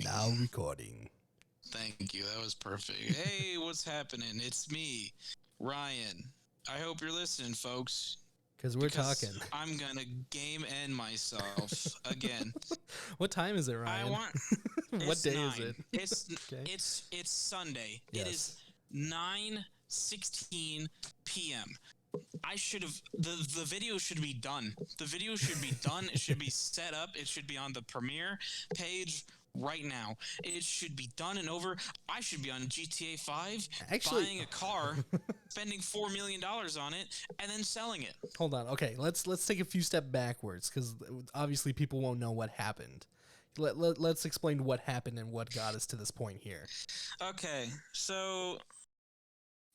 recording. Now recording. Thank you. That was perfect. Hey, what's happening? It's me, Ryan. I hope you're listening, folks. Because we're talking. I'm gonna game end myself again. What time is it, Ryan? I want. What day 9. is it? Okay. It's Sunday. Yes. It is 9:16 p.m. I should have the video should be done. The video should be done. It should be set up. It should be on the Premiere page right now. It should be done and over. I should be on GTA 5 buying a car, spending $4 million on it, and then selling it. Hold on. Okay, let's take a few steps backwards because obviously people won't know what happened. Let's explain what happened and what got us to this point here. Okay, so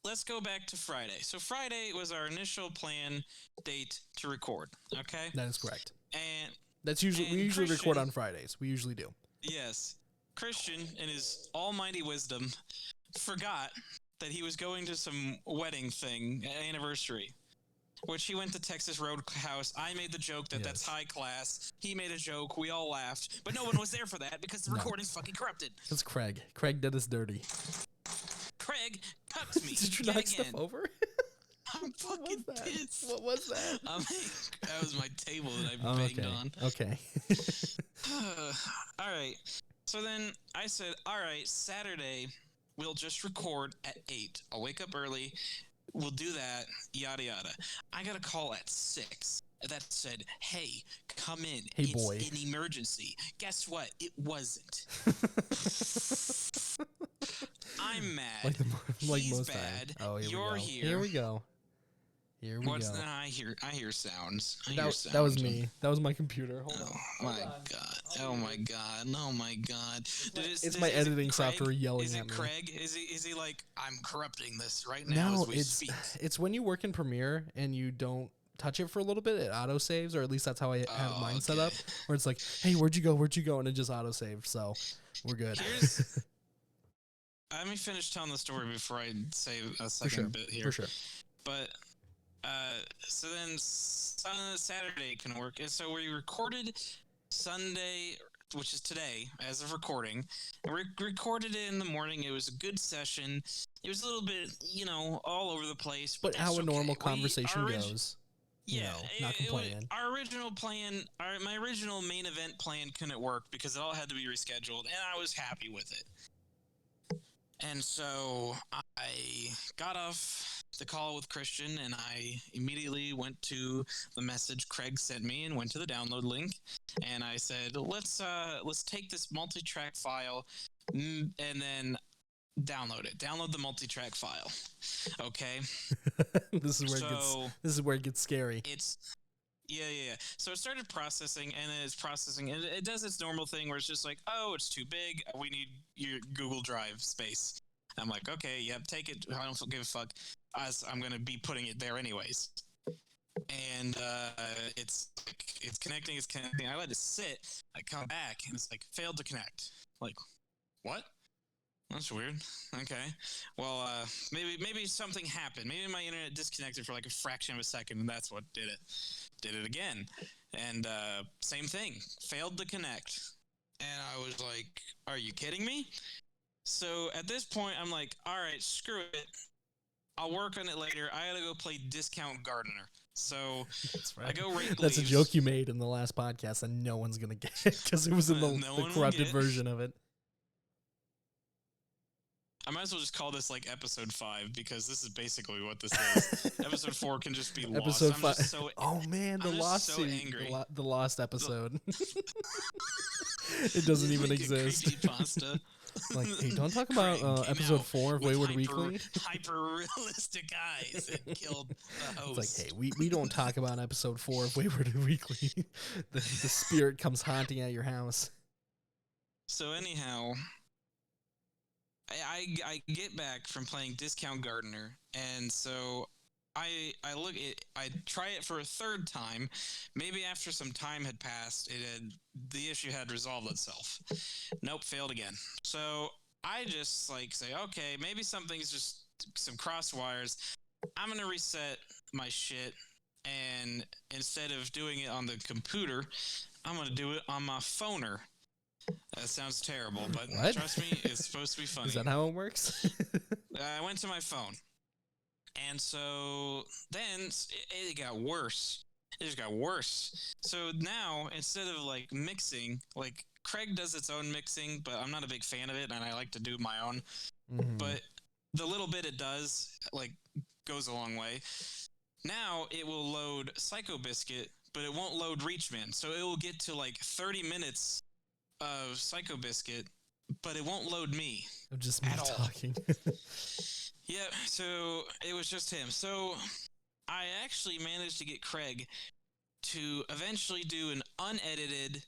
let's go back to Friday. So Friday was our initial plan date to record. Okay, that is correct. And we usually record on Fridays. We usually do. Yes, Christian, in his almighty wisdom, forgot that he was going to some wedding thing, anniversary, which he went to Texas Roadhouse. I made the joke that that's high class. He made a joke. We all laughed, but no one was there for that because the recording's fucking corrupted. It's Craig. Craig did us dirty. Craig cucked me. Did you knock stuff over? I'm fucking pissed. What was that? That was my table that I banged on. Okay. All right. So then I said, all right, Saturday, we'll just record at 8. I'll wake up early. We'll do that, yada, yada. I got a call at 6 that said, hey, come in. Hey, boy. It's an emergency. Guess what? It wasn't. I'm mad. He's most bad. Oh, You're here. Here we go. I hear sounds. That was me. That was my computer. Hold on. My God. Oh my God. Oh my God. It's my editing software yelling at me. Is it Craig? Is he like, I'm corrupting this right now as we speak? It's when you work in Premiere and you don't touch it for a little bit, it auto saves, or at least that's how I have mine set up. Where it's like, hey, where'd you go? And it just auto saved. So we're good. Let me finish telling the story before I say a second bit here. For sure. But so then Saturday can work. And so we recorded Sunday, which is today, as of recording. And we recorded it in the morning. It was a good session. It was a little bit, all over the place. But how a normal conversation goes. Yeah, not complaining. Our original plan, my original main event plan couldn't work because it all had to be rescheduled, and I was happy with it. And so I got off the call with Christian, and I immediately went to the message Craig sent me and went to the download link. And I said, let's take this multi-track file and then download it. Download the multi-track file. Okay. This is where it gets scary. Yeah. So it started processing, and then it's processing, and it does its normal thing where it's just like, oh, it's too big. We need your Google Drive space. I'm like, okay, yep, take it. I don't give a fuck. I'm going to be putting it there anyways. And it's connecting. I let it sit. I come back, and it's like, failed to connect. Like, what? That's weird. Okay. Well, maybe something happened. Maybe my internet disconnected for like a fraction of a second, and that's what did it. Did it again. And same thing. Failed to connect. And I was like, are you kidding me? So at this point, I'm like, all right, screw it. I'll work on it later. I gotta go play Discount Gardener. So that's right. I go rake That's leaves. a joke you made in the last podcast, and no one's gonna get it because it was in the corrupted version of it. I might as well just call this like episode 5 because this is basically what this is. Episode 4 can just be lost. Episode 5. So, oh man, the lost so angry. The lost episode. It doesn't even exist. Pasta. Like, hey, don't talk about episode 4 of Wayward Weekly. Hyper realistic eyes and killed the host. It's like, hey, we don't talk about episode 4 of Wayward Weekly. The spirit comes haunting at your house. So anyhow, I get back from playing Discount Gardener, and so I try it for a third time. Maybe after some time had passed, the issue had resolved itself. Nope, failed again. So I just say, okay, maybe something's just some cross wires. I'm gonna reset my shit, and instead of doing it on the computer, I'm gonna do it on my phoner. That sounds terrible, but What? trust me, it's supposed to be funny. Is that how it works? I went to my phone, and so then it got worse. It just got worse. So now, instead of like mixing, like Craig does its own mixing, but I'm not a big fan of it, and I like to do my own. Mhm. But the little bit it does, like, goes a long way. Now it will load Psycho Biscuit, but it won't load Reachman. So it will get to like 30 minutes of Psycho Biscuit, but it won't load me. Of just me at all. talking. Yeah, so it was just him. So I actually managed to get Craig to eventually do an unedited,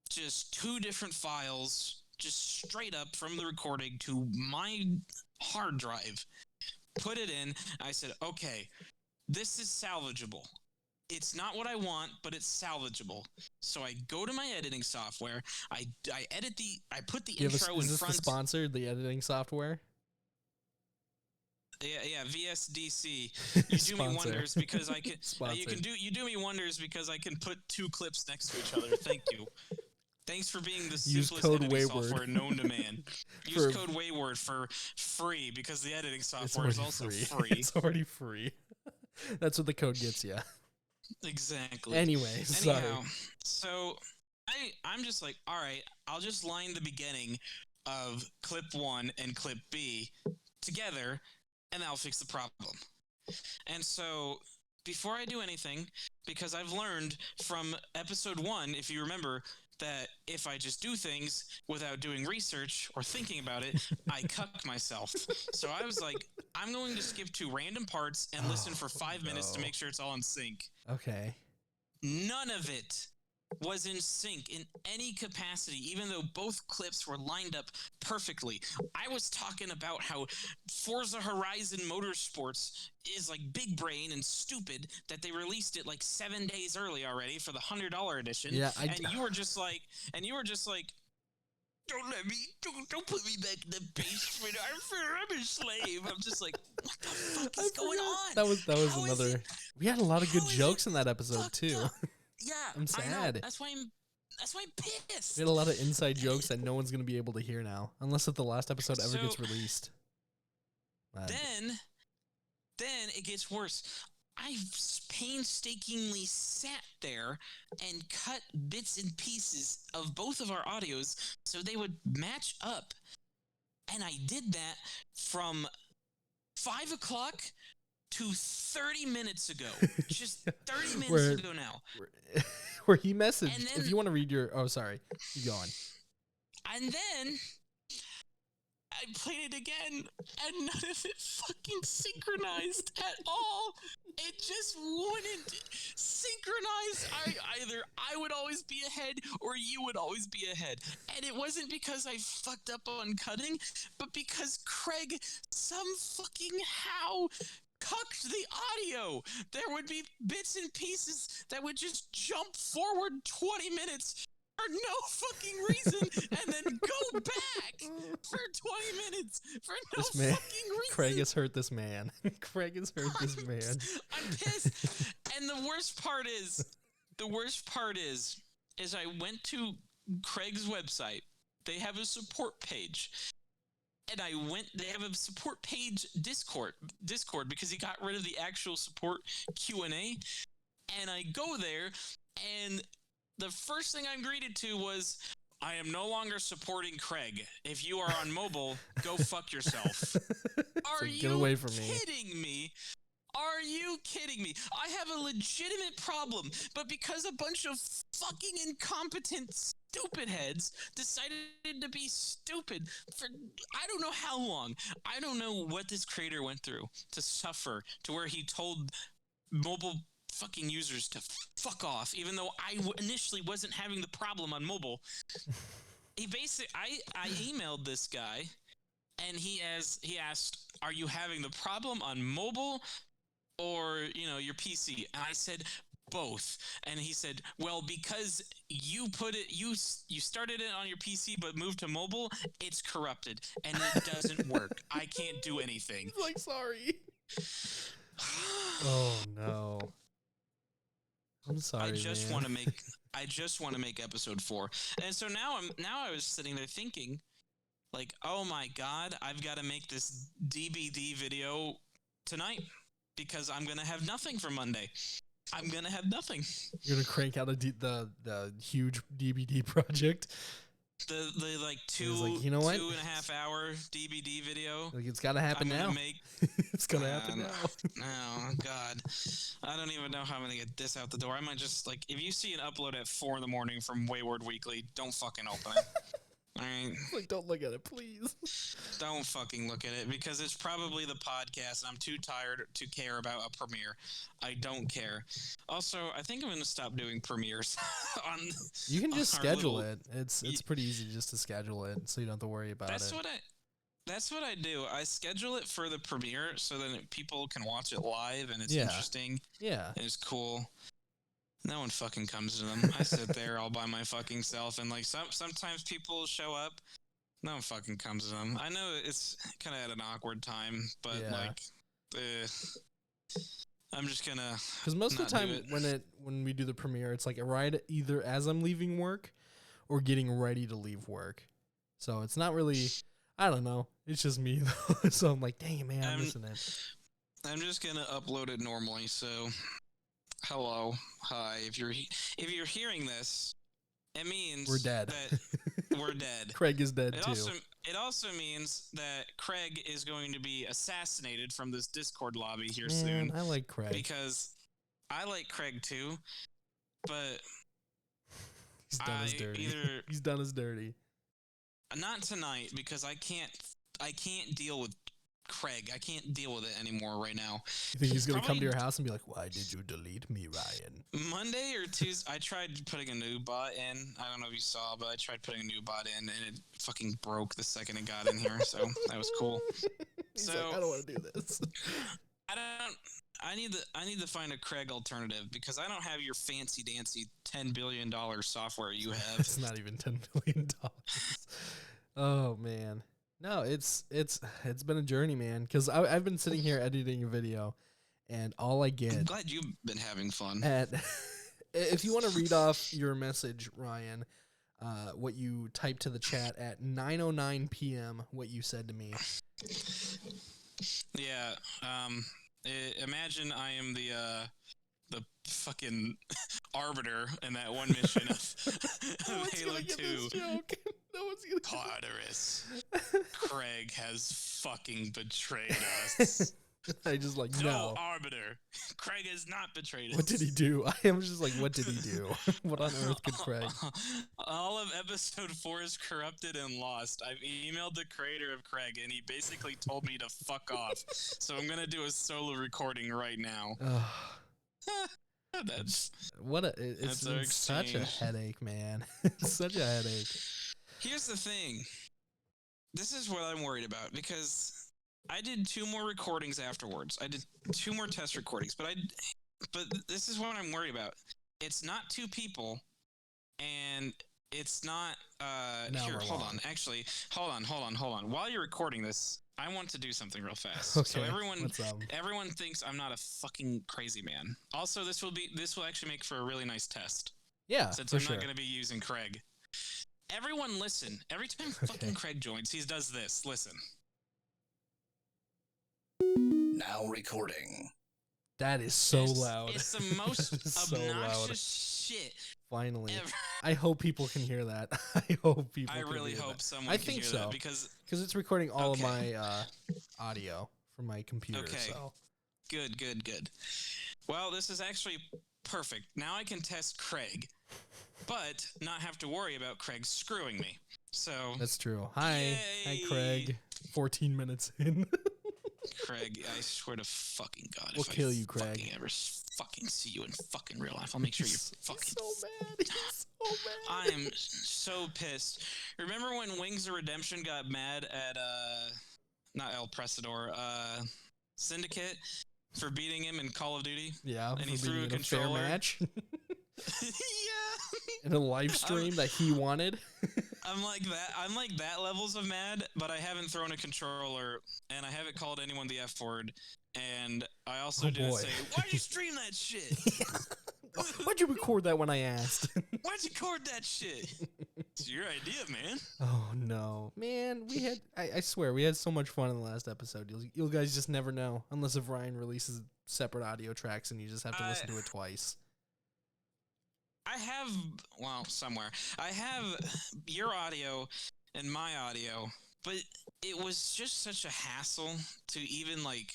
just 2 different files, just straight up from the recording to my hard drive. Put it in. I said, okay, this is salvageable. It's not what I want, but it's salvageable. So I go to my editing software. I edit I put the intro in Is this front. the sponsor, the editing software? Yeah, VSDC. You do me wonders because I can. You do me wonders because I can put 2 clips next to each other. Thank you. Thanks for being the Use simplest code editing Wayward. software known to man. Use code Wayward for free because the editing software is also free. It's already free. That's what the code gets you. Exactly. Anyways, sorry. So I'm just like, all right, I'll just line the beginning of clip 1 and clip B together, and that'll fix the problem. And so before I do anything, because I've learned from episode 1, if you remember, that if I just do things without doing research or thinking about it, I cuck myself. So I was like, I'm going to skip to random parts and listen for 5 minutes to make sure it's all in sync. Okay. None of it was in sync in any capacity, even though both clips were lined up perfectly. I was talking about how Forza Horizon Motorsports is like big brain and stupid that they released it like 7 days early already for the $100 edition. Yeah, and you were just like, don't put me back in the basement. I'm a slave. I'm just like, what the fuck is going on? That was another. We had a lot of good jokes in that episode too. Yeah, I'm sad. I know. That's why I'm pissed. We had a lot of inside jokes that no one's gonna be able to hear now, unless if the last episode ever gets released. Then it gets worse. I painstakingly sat there and cut bits and pieces of both of our audios so they would match up, and I did that from 5 o'clock to 30 minutes ago. Just 30 minutes ago now. Where he messaged, then, if you want to read your... Oh, sorry. Keep going. And then I played it again, and none of it fucking synchronized at all. It just wouldn't synchronize. Either I would always be ahead, or you would always be ahead. And it wasn't because I fucked up on cutting, but because Craig some fucking how cucked the audio. There would be bits and pieces that would just jump forward 20 minutes for no fucking reason and then go back for 20 minutes for no fucking reason. Craig has hurt this man. Craig has hurt this man. I'm pissed. And the worst part is I went to Craig's website. They have a support page. And they have a support page Discord because he got rid of the actual support Q&A. And I go there, and the first thing I'm greeted to was, I am no longer supporting Craig. If you are on mobile, go fuck yourself. Are you get away from kidding me? Are you kidding me? I have a legitimate problem, but because a bunch of fucking incompetent stupid heads decided to be stupid for I don't know how long. I don't know what this creator went through to suffer to where he told mobile fucking users to fuck off, even though I initially wasn't having the problem on mobile. I emailed this guy, and he asked, "Are you having the problem on mobile or your PC?" And I said, both. And he said, well, because you started it on your PC but moved to mobile, it's corrupted and it doesn't work. I can't do anything. Like, sorry. Oh no. I'm sorry, I just man. want to make I just want to make episode 4. And so now I was sitting there thinking, like, oh my god, I've got to make this DBD video tonight because I'm gonna have nothing for Monday. I'm gonna have nothing. You're gonna crank out the huge DVD project. The like like, you know what? 2.5 hour DBD video. Like, it's gotta happen now. It's gonna happen now. Oh god, I don't even know how I'm gonna get this out the door. I might just like, if you see an upload at 4 in the morning from Wayward Weekly, don't fucking open it. All right. Like, don't look at it, please. Don't fucking look at it because it's probably the podcast and I'm too tired to care about a premiere. I don't care. Also, I think I'm going to stop doing premieres on. You can just schedule it. It's pretty easy just to schedule it so you don't have to worry about it. That's what I do. I schedule it for the premiere so that people can watch it live and it's interesting. Yeah. And it's cool. No one fucking comes to them. I sit there all by my fucking self, and like sometimes people show up. No one fucking comes to them. I know it's kind of at an awkward time, but I'm just gonna. Because most of the time when we do the premiere, it's like right either as I'm leaving work or getting ready to leave work. So it's not really. I don't know. It's just me though. So I'm like, dang man, I'm missing it. I'm just gonna upload it normally. So. Hello, hi. If you're hearing this, it means we're dead. That we're dead. Craig is dead too. It also means that Craig is going to be assassinated from this Discord lobby here soon. I like Craig because I like Craig too, but he's done us dirty. He's done us dirty. Not tonight because I can't deal with Craig. I can't deal with it anymore right now. You think he's going to come to your house and be like, why did you delete me, Ryan? Monday or Tuesday, I tried putting a new bot in. I don't know if you saw, but I tried putting a new bot in, and it fucking broke the second it got in here, so that was cool. He's like, I don't want to do this. I need to find a Craig alternative, because I don't have your fancy-dancy $10 billion software you have. It's not even $10 billion. Oh, man. No, it's been a journey, man. Because I've been sitting here editing a video, and all I get. I'm glad you've been having fun. If you want to read off your message, Ryan, what you typed to the chat at 9:09 p.m., what you said to me. Yeah. Imagine I am the fucking arbiter in that one mission of Halo 2. No one's gonna Tartarus. Craig has fucking betrayed us. I just like, no. Arbiter. Craig has not betrayed us. What did he do? I am just like, what did he do? What on earth could Craig? All of episode 4 is corrupted and lost. I've emailed the creator of Craig, and he basically told me to fuck off. So I'm gonna do a solo recording right now. It's such a headache, man. It's such a headache. Here's the thing. This is what I'm worried about, because I did 2 more recordings afterwards. I did 2 more test recordings, but this is what I'm worried about. It's not 2 people, and it's not here, hold on. Actually, hold on. While you're recording this, I want to do something real fast. Okay. So everyone thinks I'm not a fucking crazy man. Also, this will actually make for a really nice test. Yeah, since I'm not going to be using Craig. Everyone listen. Every time fucking Craig joins, he does this. Listen. Now recording. That is so loud. It's the most obnoxious shit. Finally. Ever. I hope people can hear that. I hope people I can really hear hope that. someone can hear that, because it's recording all of my audio from my computer. Okay. So. Good. Well, this is actually perfect. Now I can test Craig, but not have to worry about Craig screwing me. So that's true. Hi. Yay. Hi, Craig. 14 minutes in. Craig, I swear to fucking God, we'll kill you, Craig. Fucking ever fucking see you in fucking real life, I'll make sure you're fucking so mad. He's so mad. I am so pissed. Remember when Wings of Redemption got mad at not El Presador, Syndicate for beating him in Call of Duty? Yeah, and he threw a controller. Fair match. Yeah. In a live stream that he wanted. I'm like that levels of mad, but I haven't thrown a controller, and I haven't called anyone the F word, and I also didn't say, why'd you stream that shit? Why'd you record that when I asked? Why'd you record that shit? It's your idea, man. Oh no, man! We had I swear we had so much fun in the last episode. You guys just never know unless if Ryan releases separate audio tracks and you just have to listen to it twice. I have somewhere. I have your audio and my audio, but it was just such a hassle to even like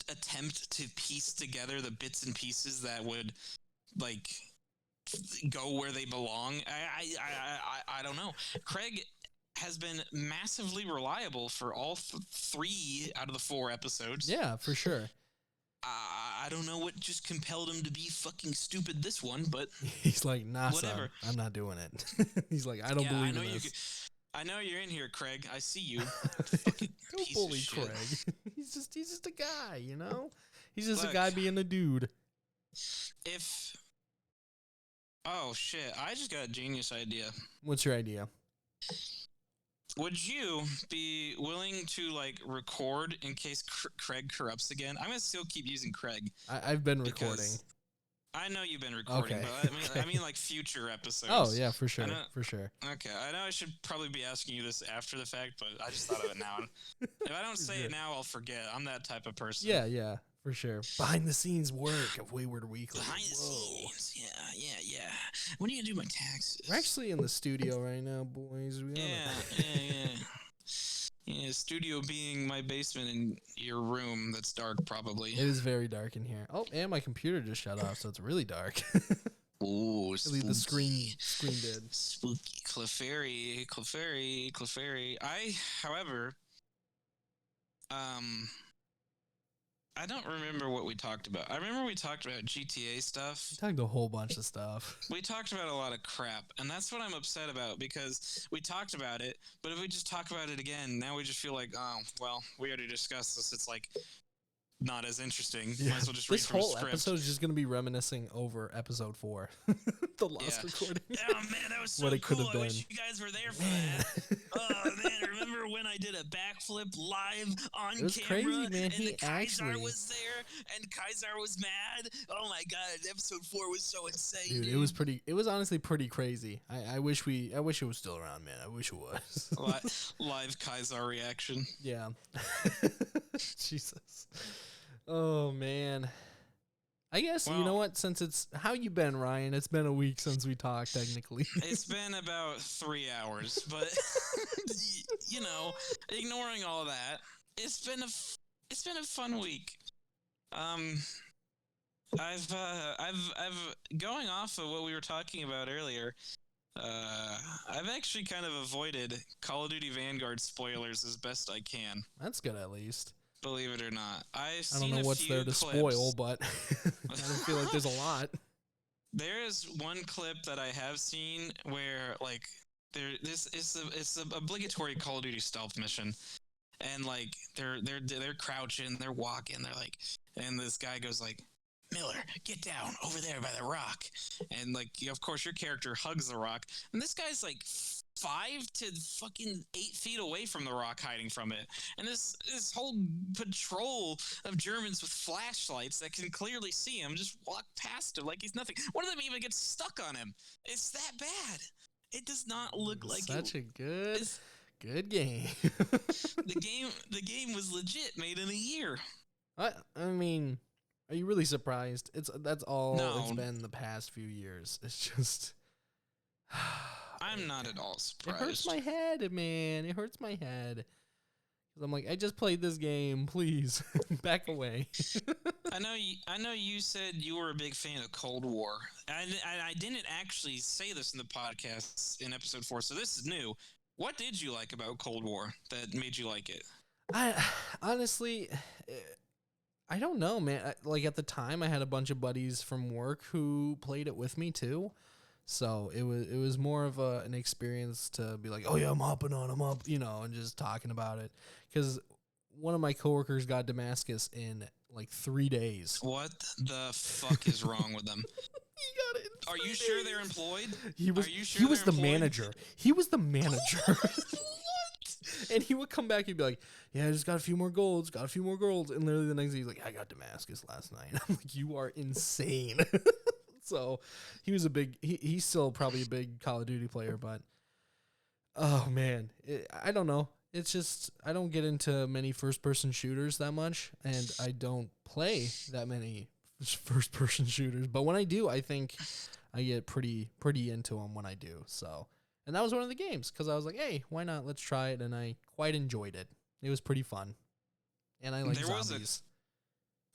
attempt to piece together the bits and pieces that would like go where they belong. I don't know. Craig has been massively reliable for all 3 out of the 4 episodes. Yeah, for sure. I don't know what just compelled him to be fucking stupid this one, but he's like, nah, whatever. Son, I'm not doing it. He's like, I don't believe in this. I know you're in here, Craig. I see you. Fucking don't bully Craig. He's just a guy, you know? He's just a guy being a dude. Oh shit, I just got a genius idea. What's your idea? Would you be willing to like record in case Craig corrupts again? I'm gonna still keep using Craig. I've been recording. I know you've been recording, okay. But I mean like future episodes. Oh yeah, for sure, for sure. Okay, I know I should probably be asking you this after the fact, but I just thought of it now. If I don't say it now, I'll forget. I'm that type of person. Yeah, for sure. Behind the scenes work of Wayward Weekly. Behind the scenes, yeah. When are you gonna do my taxes? We're actually in the studio right now, boys. Yeah, studio being my basement and your room that's dark, probably. It is very dark in here. Oh, and my computer just shut off, so it's really dark. Ooh, spooky. The screen did. Spooky. Clefairy. However, I don't remember what we talked about. I remember we talked about GTA stuff. We talked a whole bunch of stuff. We talked about a lot of crap, and that's what I'm upset about, because we talked about it, but if we just talk about it again, now we just feel like, oh, well, we already discussed this. It's like not as interesting. Yeah. Might as well just read from a script. This whole episode is just going to be reminiscing over episode 4. The lost recording. Oh, man, that was so cool. I wish you guys were there for that. Oh, man, remember when I did a backflip live on camera? It was crazy, man. And Kaisar was there, and Kaisar was mad. Oh, my God, episode 4 was so insane. Dude, it was honestly pretty crazy. I wish it was still around, man. I wish it was. Live Kaisar reaction. Yeah. Jesus. Oh, man. I guess, you know what, since it's, how you been, Ryan? It's been a week since we talked, technically. It's been about 3 hours, but, you know, ignoring all that, it's been a fun week. I've going off of what we were talking about earlier, I've actually kind of avoided Call of Duty Vanguard spoilers as best I can. That's good, at least. Believe it or not. I don't know what's there to spoil, but I don't feel like there's a lot. There is one clip that I have seen where, like, it's an obligatory Call of Duty stealth mission, and like they're crouching, they're walking, they're like, and this guy goes like, Miller, get down over there by the rock, and like, of course, your character hugs the rock, and this guy's like 5 to fucking 8 feet away from the rock, hiding from it, and this whole patrol of Germans with flashlights that can clearly see him just walk past him like he's nothing. One of them even gets stuck on him. It's that bad. It does not look like such a good game. The game was legit, made in a year. I mean, are you really surprised? That's all it's been the past few years. It's just I'm not at all surprised. It hurts my head, man. It hurts my head. Cuz I'm like, I just played this game, please. Back away. I know you said you were a big fan of Cold War. I didn't actually say this in the podcast in episode 4, so this is new. What did you like about Cold War that made you like it? I honestly, I don't know, man. Like at the time, I had a bunch of buddies from work who played it with me too, so it was more of an experience to be like, oh yeah, I'm up, you know, and just talking about it. Because one of my coworkers got Damascus in like 3 days. What the fuck is wrong with them? He got it. Are you sure they're employed? He was. Are you sure he was the employed? manager. He was the manager. What? And he would come back and be like, yeah, I just got a few more golds. And literally the next day, he's like, I got Damascus last night. I'm like, you are insane. So he was he's still probably a big Call of Duty player, but oh man, I don't know. It's just, I don't get into many first-person shooters that much, and I don't play that many first-person shooters. But when I do, I think I get pretty into them when I do. So, and that was one of the games, because I was like, hey, why not? Let's try it, and I quite enjoyed it. It was pretty fun, and I like zombies.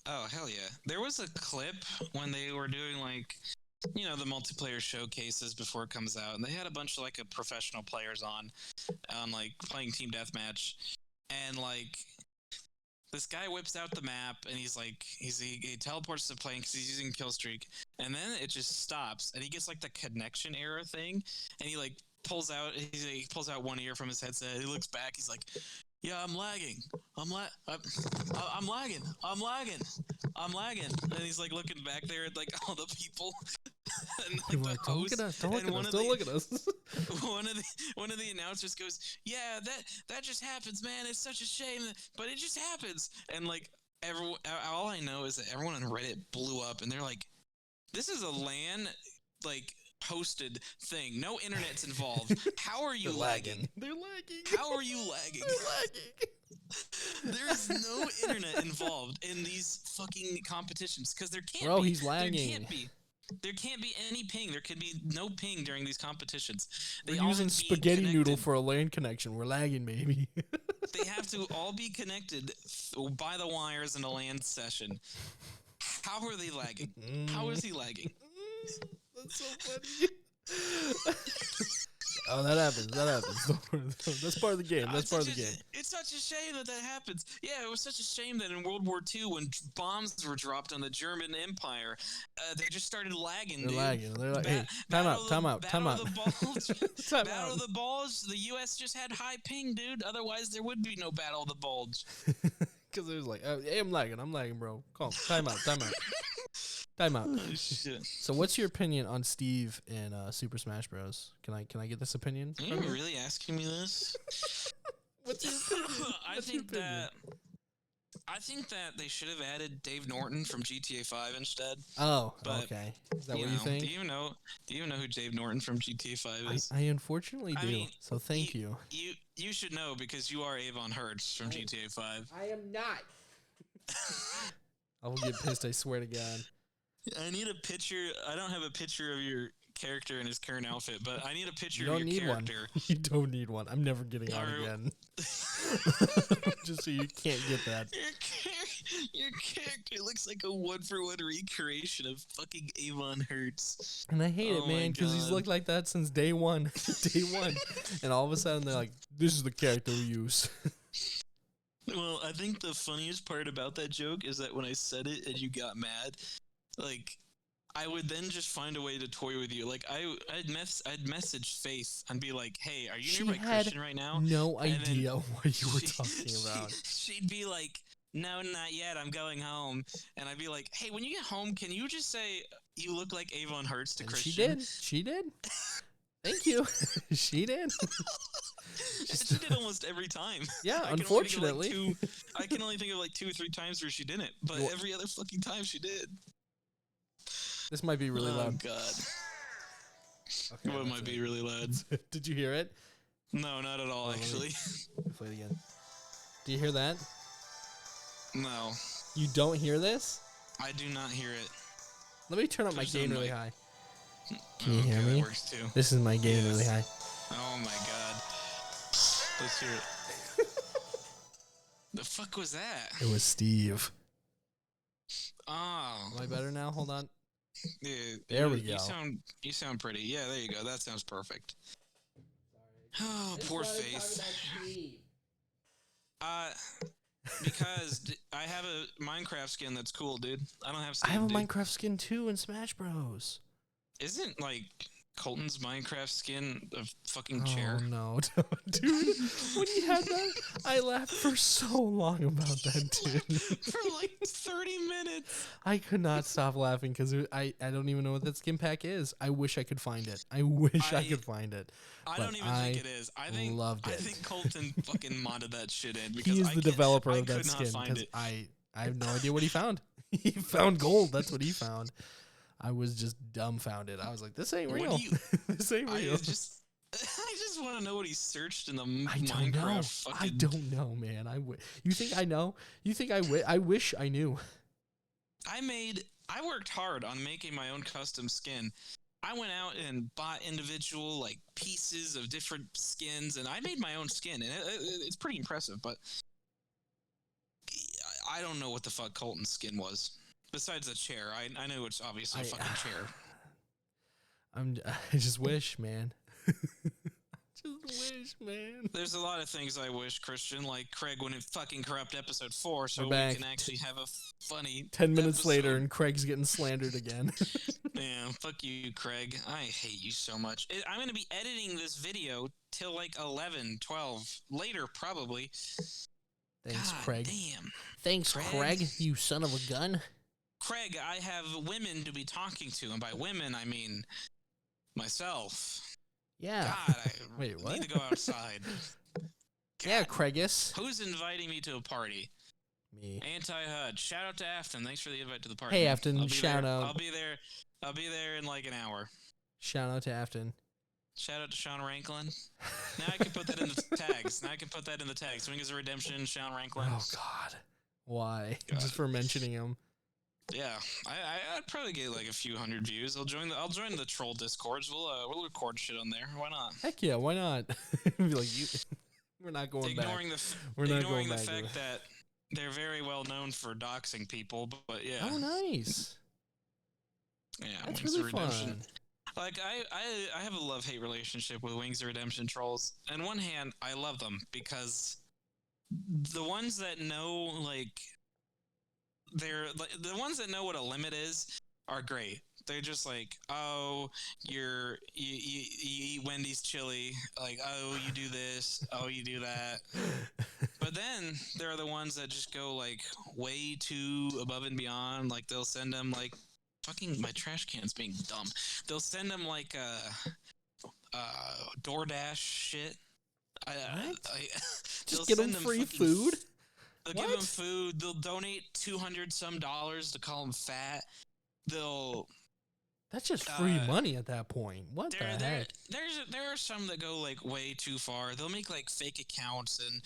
Oh, hell yeah. There was a clip when they were doing, like, you know, the multiplayer showcases before it comes out, and they had a bunch of, like, professional players on, like, playing Team Deathmatch, and, like, this guy whips out the map, and he's, like, he teleports to the plane because he's using Killstreak, and then it just stops, and he gets, like, the connection error thing, and he, like, pulls out one ear from his headset, he looks back, he's like, yeah, I'm lagging. I'm lagging. And he's like looking back there at like all the people. And like the host, don't look at us. One of the announcers goes, "Yeah, that just happens, man. It's such a shame, but it just happens." And like all I know is that everyone on Reddit blew up, and they're like, "This is a LAN like hosted thing. No internet's involved. How are you lagging? They're lagging. How are you lagging? There's no internet involved in these fucking competitions because there can't be. Bro, he's lagging. There can't be any ping. There can be no ping during these competitions. We're using spaghetti noodle for a LAN connection. We're lagging, baby. They have to all be connected by the wires in a LAN session. How are they lagging? How is he lagging? That's so funny. Oh, that happens. That's part of the game. That's part of the game. It's such a shame that happens. Yeah, it was such a shame that in World War II, when bombs were dropped on the German Empire, they just started lagging. They're lagging. They're like, hey, time out. Battle of the Bulge. The U.S. just had high ping, dude. Otherwise, there would be no Battle of the Bulge. Because it was like, hey, I'm lagging, bro. Calm. Time out. Oh, shit. So, what's your opinion on Steve in Super Smash Bros? Can I get this opinion? Are you really asking me this? What's your opinion? I think that they should have added Dave Norton from GTA 5 instead. Oh, okay. Is that what you think? Do you know who Dave Norton from GTA 5 is? I unfortunately do. Mean, so thank you. You should know because you are Avon Hertz from GTA 5. I am not. I will get pissed. I swear to God. I need a picture. I don't have a picture of your character in his current outfit, but I need a picture of your character. You don't need one. I'm never getting on again. Just so you can't get that. Your character looks like a 1-for-1 recreation of fucking Avon Hertz. And I hate it, man, because he's looked like that since day one. And all of a sudden they're like, this is the character we use. Well, I think the funniest part about that joke is that when I said it and you got mad, like, I would then just find a way to toy with you. Like, I'd message Faith and be like, hey, are you nearby Christian right now? No idea what you were talking about. She'd be like, no, not yet. I'm going home. And I'd be like, hey, when you get home, can you just say you look like Avon Hertz to Christian? She did. Thank you. She did. She did almost every time. Yeah, unfortunately. I can only think of like 2 or 3 times where she didn't, but every other fucking time she did. This might be really loud. Oh, God. Okay, what might be really loud? Did you hear it? No, not at all, actually. Play it again. Do you hear that? No. You don't hear this? I do not hear it. Let me turn up my gain really high. Can you hear me? That works too. This is my gain really high. Oh my God. Let's hear it. The fuck was that? It was Steve. Oh. Am I better now? Hold on. Yeah, there we go. You sound pretty. Yeah, there you go. That sounds perfect. Oh, poor Faith. Because I have a Minecraft skin that's cool, dude. I don't have Steve, I have a Minecraft skin too in Smash Bros. Isn't like Colton's Minecraft skin a fucking chair? Oh no, dude! When he had that, I laughed for so long about that, dude. For like 30 minutes. I could not stop laughing because I don't even know what that skin pack is. I wish I could find it. I wish I could find it. I don't even think it is. I think Colton fucking modded that shit in because he is the developer of that skin. Because I have no idea what he found. He found gold. That's what he found. I was just dumbfounded. I was like, "This ain't What real. do you- This ain't I real." just want to know what he searched in the I don't know. Minecraft I fucking. don't know, man. You think I know? You think I wish I knew. I worked hard on making my own custom skin. I went out and bought individual like pieces of different skins, and I made my own skin, and it's pretty impressive. But I don't know what the fuck Colton's skin was. Besides the chair, I know it's obviously a fucking chair. I just wish, man. Just wish, man. There's a lot of things I wish, Christian, like Craig wouldn't fucking corrupt episode 4, so We're we back. can actually have a funny 10 minutes episode. later, and Craig's getting slandered again. Yeah, fuck you, Craig. I hate you so much. I'm going to be editing this video till like 11, 12, later probably. Thanks, God Craig. damn. Thanks, Craig, you son of a gun. Craig, I have women to be talking to, and by women, I mean myself. Yeah. God, I Wait, what? need to go outside. Yeah, Craigus. Who's inviting me to a party? Me. Anti-HUD. Shout out to Afton. Thanks for the invite to the party. Hey, Afton, I'll be shout there. out. I'll be there in like an hour. Shout out to Afton. Shout out to Sean Ranklin. Now I can put that in the tags. Wings of Redemption, Sean Ranklin. Oh, God. Why? God. Just for mentioning him. Yeah, I'd probably get like a few hundred views. I'll join the troll discords. We'll record shit on there. Why not? Heck yeah, why not? Be like, we're not going back. We're not going the back. fact that they're very well known for doxing people, but yeah. Oh, nice. Yeah, That's Wings really of Redemption. fun. Like I have a love-hate relationship with Wings of Redemption trolls. On one hand, I love them because the ones that know the ones that know what a limit is are great. They're just like, oh, you eat Wendy's chili, like, oh, you do this, oh, you do that. But then there are the ones that just go like way too above and beyond. Like they'll send them like fucking my trash can's being dumb. They'll send them like DoorDash shit. Just give them free food? They'll give them food. They'll donate $200 some to call them fat. That's just free money at that point. What the heck? There are some that go like way too far. They'll make like fake accounts and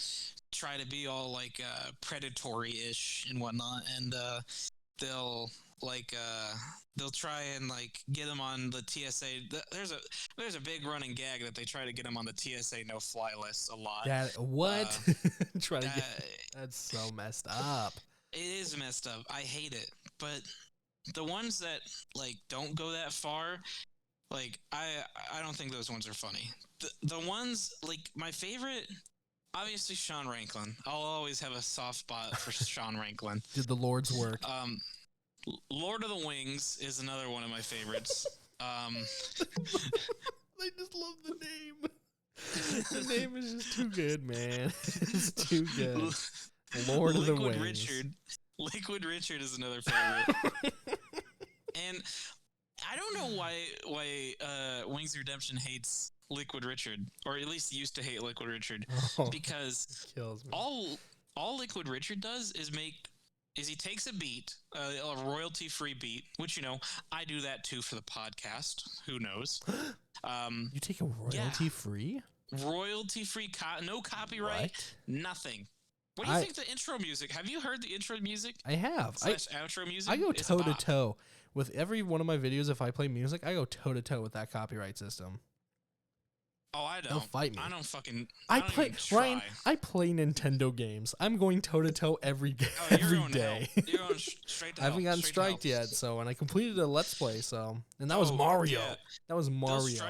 try to be all like predatory-ish and whatnot, and they'll try and like get them on the TSA. There's a big running gag that they try to get them on the TSA no-fly list a lot. What? That's so messed up. It is messed up. I hate it. But the ones that like don't go that far, like I don't think those ones are funny. The ones like my favorite, obviously Sean Ranklin. I'll always have a soft spot for Sean Ranklin. Did the Lord's work. Lord of the Wings is another one of my favorites. I just love the name. The name is just too good, man. It's too good. Lord of the Wings. Liquid Richard is another favorite. And I don't know why Wings of Redemption hates Liquid Richard, or at least used to hate Liquid Richard, because kills me. all Liquid Richard does is he takes a beat, a royalty-free beat, which, I do that too for the podcast. Who knows? You take a royalty-free? Royalty-free, no copyright, nothing. What do you think the intro music? Have you heard the intro music? I have. / outro music? I go toe-to-toe. With every one of my videos, if I play music, I go toe-to-toe with that copyright system. Oh, I don't. They'll fight me. I don't fucking. Ryan, I play Nintendo games. I'm going toe-to-toe every day. You're going straight to hell. I haven't gotten striked yet, and I completed a Let's Play, and that was Mario. Yeah. That was Mario.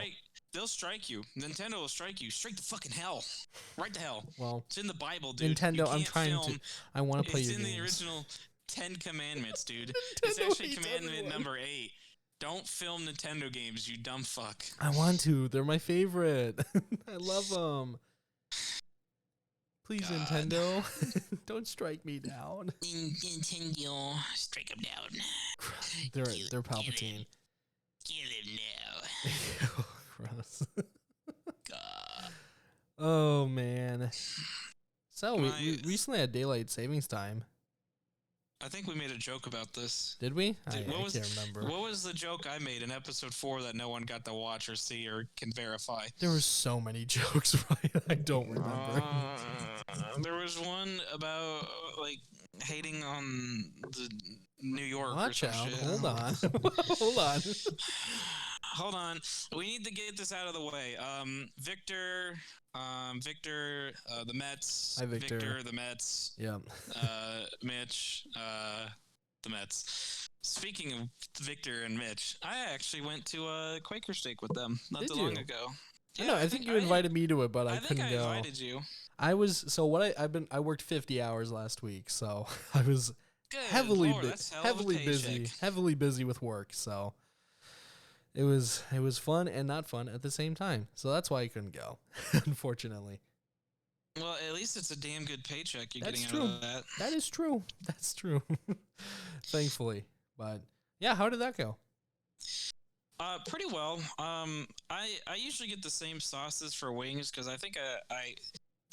They'll strike you. Nintendo will strike you straight to fucking hell. Right to hell. Well, it's in the Bible, dude. Nintendo, I want to play your games. It's in the original 10 Commandments, dude. It's actually commandment number 8. Don't film Nintendo games, you dumb fuck. I want to. They're my favorite. I love them. Please, God. Nintendo, don't strike me down. Nintendo, strike them down. They're Palpatine. Kill him now. Gross. God. Oh man. So we recently had daylight savings time. I think we made a joke about this. Did we? I What was- can't remember. What was the joke I made in episode 4 that no one got to watch or see or can verify? There were so many jokes, right? I don't remember. There was one about like hating on the New York. Watch or some out. shit. Hold on. Hold on. Hold on. We need to get this out of the way. Victor, the Mets. Hi, Victor. The Mets. Yeah. Mitch, the Mets. Speaking of Victor and Mitch, I actually went to a Quaker Steak with them not Did too long you? ago. I think you invited me to it, but I think couldn't go. I invited you. I worked 50 hours last week, so I was Good heavily Lord, that's a hell of a heavily busy with work, so it was fun and not fun at the same time. So that's why I couldn't go, unfortunately. Well, at least it's a damn good paycheck you're That's getting true. out of that. That is true. That's true. Thankfully. But yeah, how did that go? Pretty well. I usually get the same sauces for wings because I think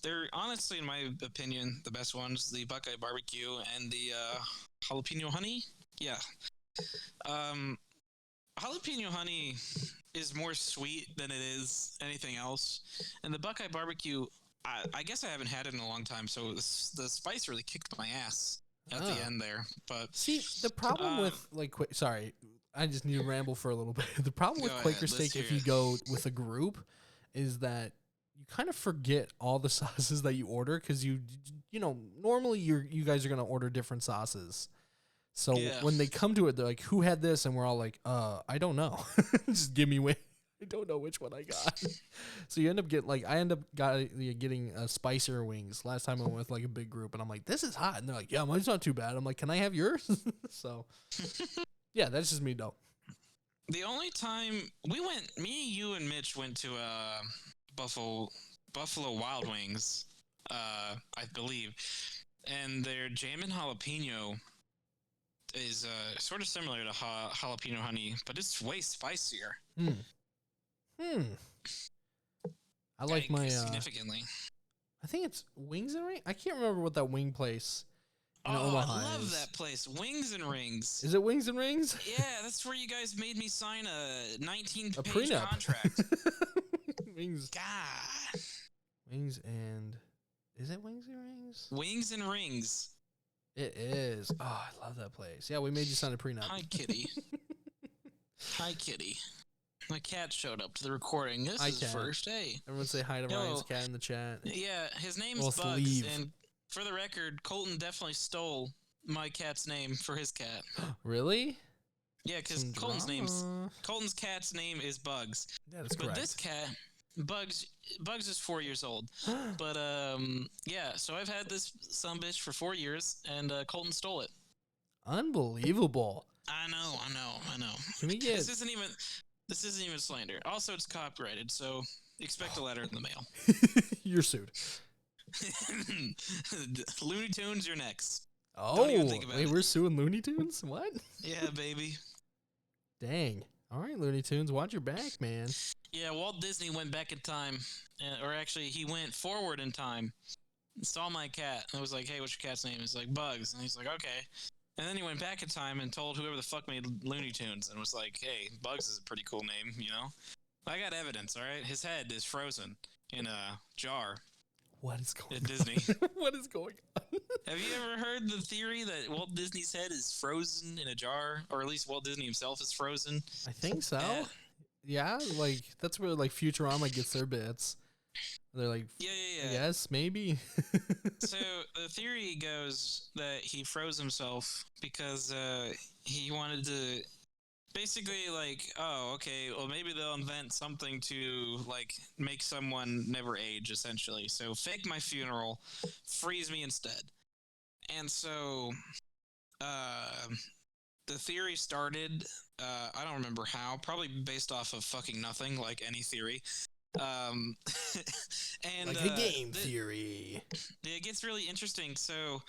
they're honestly, in my opinion, the best ones: the Buckeye barbecue and the jalapeno honey. Yeah. Jalapeno honey is more sweet than it is anything else, and the Buckeye barbecue. I guess I haven't had it in a long time, so the spice really kicked my ass at the end there. But see, the problem with sorry, I just need to ramble for a little bit. The problem with Go Quaker ahead, let's Steak, hear if you it. go with a group, is that you kind of forget all the sauces that you order because you know normally you guys are gonna order different sauces. So Yeah. when they come to it, they're like, "Who had this?" And we're all like, I don't know. Just give me which. I don't know which one I got." So you end up getting spicier wings. Last time I went with like a big group, and I'm like, "This is hot," and they're like, "Yeah, mine's not too bad." I'm like, "Can I have yours?" So yeah, that's just me though. the only time me, you, and Mitch went to Buffalo Wild Wings, I believe, and their jammin' jalapeno is sort of similar to jalapeno honey, but it's way spicier. I like my. Significantly. I think it's Wings and Rings. I can't remember what that wing place in Oh, Omaha I love is. that place, Wings and Rings. Is it Wings and Rings? Yeah, that's where you guys made me sign a 19-page A prenup. contract. Wings. God. Wings and. Is it Wings and Rings? Wings and Rings. It is. Oh, I love that place. Yeah, we made you sign a prenup. Hi, kitty. Hi, kitty. My cat showed up to the recording. This Hi, is cat. first. Hey. Everyone say hi to Yo. Ryan's cat in the chat. Yeah, his name's Well, it's Bugs. leave. And for the record, Colton definitely stole my cat's name for his cat. Really? Yeah, because Some Colton's cat's name is Bugs. That is But correct. this cat, Bugs is 4 years old. But yeah, so I've had this sumbitch for 4 years, and Colton stole it. Unbelievable. I know. Can we get? This isn't even slander. Also, it's copyrighted, so expect a letter in the mail. You're sued. Looney Tunes, you're next. Oh, even think about wait, it. we're suing Looney Tunes? What? Yeah, baby. Dang. All right, Looney Tunes, watch your back, man. Yeah, Walt Disney went back in time, or actually, he went forward in time. Saw my cat, and I was like, "Hey, what's your cat's name?" He's like, "Bugs," and he's like, "Okay." And then he went back in time and told whoever the fuck made Looney Tunes, and was like, "Hey, Bugs is a pretty cool name, you know." I got evidence. All right, his head is frozen in a jar What is going at Disney. What is going on? Have you ever heard the theory that Walt Disney's head is frozen in a jar, or at least Walt Disney himself is frozen? I think so. Yeah. Yeah, like that's where like Futurama gets their bits. They're like, Yeah. yes, maybe. So the theory goes that he froze himself because he wanted to basically like, oh, okay, well maybe they'll invent something to like make someone never age, essentially. So fake my funeral, freeze me instead. And so the theory started, I don't remember how, probably based off of fucking nothing, like any theory. And like a game theory. it gets really interesting. So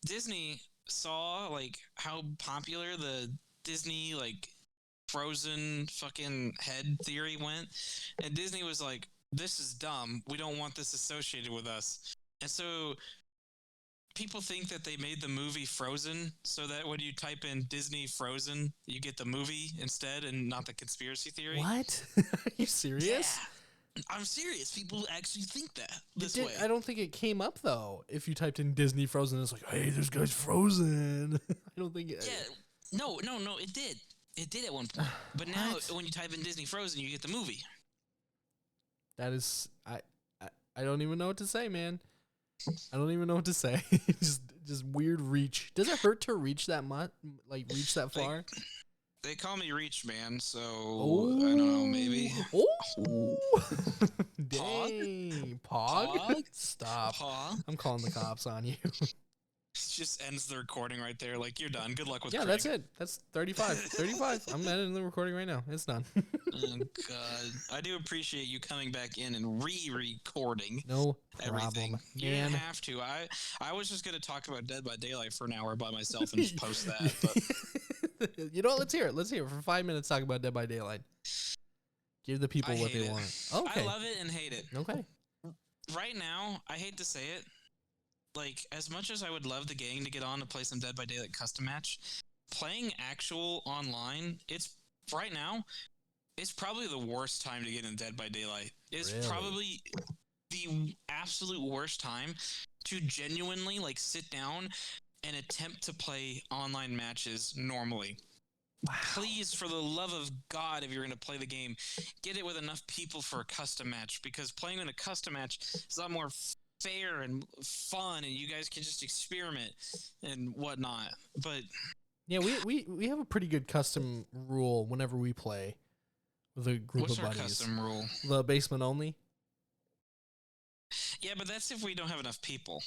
Disney saw like how popular the Disney like frozen fucking head theory went, and Disney was like, "This is dumb. We don't want this associated with us." And so people think that they made the movie Frozen so that when you type in Disney Frozen, you get the movie instead and not the conspiracy theory. What? Are you serious? Yeah, I'm serious. People actually think that It this did- way. I don't think it came up though. If you typed in Disney Frozen, it's like, hey, this guy's Frozen. I don't think it. Yeah, no, it did. It did at one point. But now, What? when you type in Disney Frozen, you get the movie. That is, I don't even know what to say, man. I don't even know what to say. just weird reach. Does it hurt to reach that much? Like reach that far? They call me Reach Man, so I don't know, maybe. Oh, dang, Pog. Pog? Stop. Paw. I'm calling the cops on you. It just ends the recording right there. Like, you're done. Good luck with Yeah, Craig. that's it. That's 35. 35. I'm editing the recording right now. It's done. Oh, God. I do appreciate you coming back in and re-recording No everything. problem, You didn't man. have to. I was just going to talk about Dead by Daylight for an hour by myself and just post that. But You know what? Let's hear it. Let's hear it for 5 minutes. Talk about Dead by Daylight. Give the people I what hate they it. want. Okay. I love it and hate it. Okay. Right now, I hate to say it, like, as much as I would love the gang to get on to play some Dead by Daylight custom match, playing actual online, it's right now, it's probably the worst time to get in Dead by Daylight. It's Really? probably the absolute worst time to genuinely, like, sit down and attempt to play online matches normally. Wow. Please, for the love of God, if you're going to play the game, get it with enough people for a custom match, because playing in a custom match is a lot more fair and fun, and you guys can just experiment and whatnot. But Yeah, we have a pretty good custom rule whenever we play with a group what's of our buddies. custom rule? The basement only. Yeah, but that's if we don't have enough people.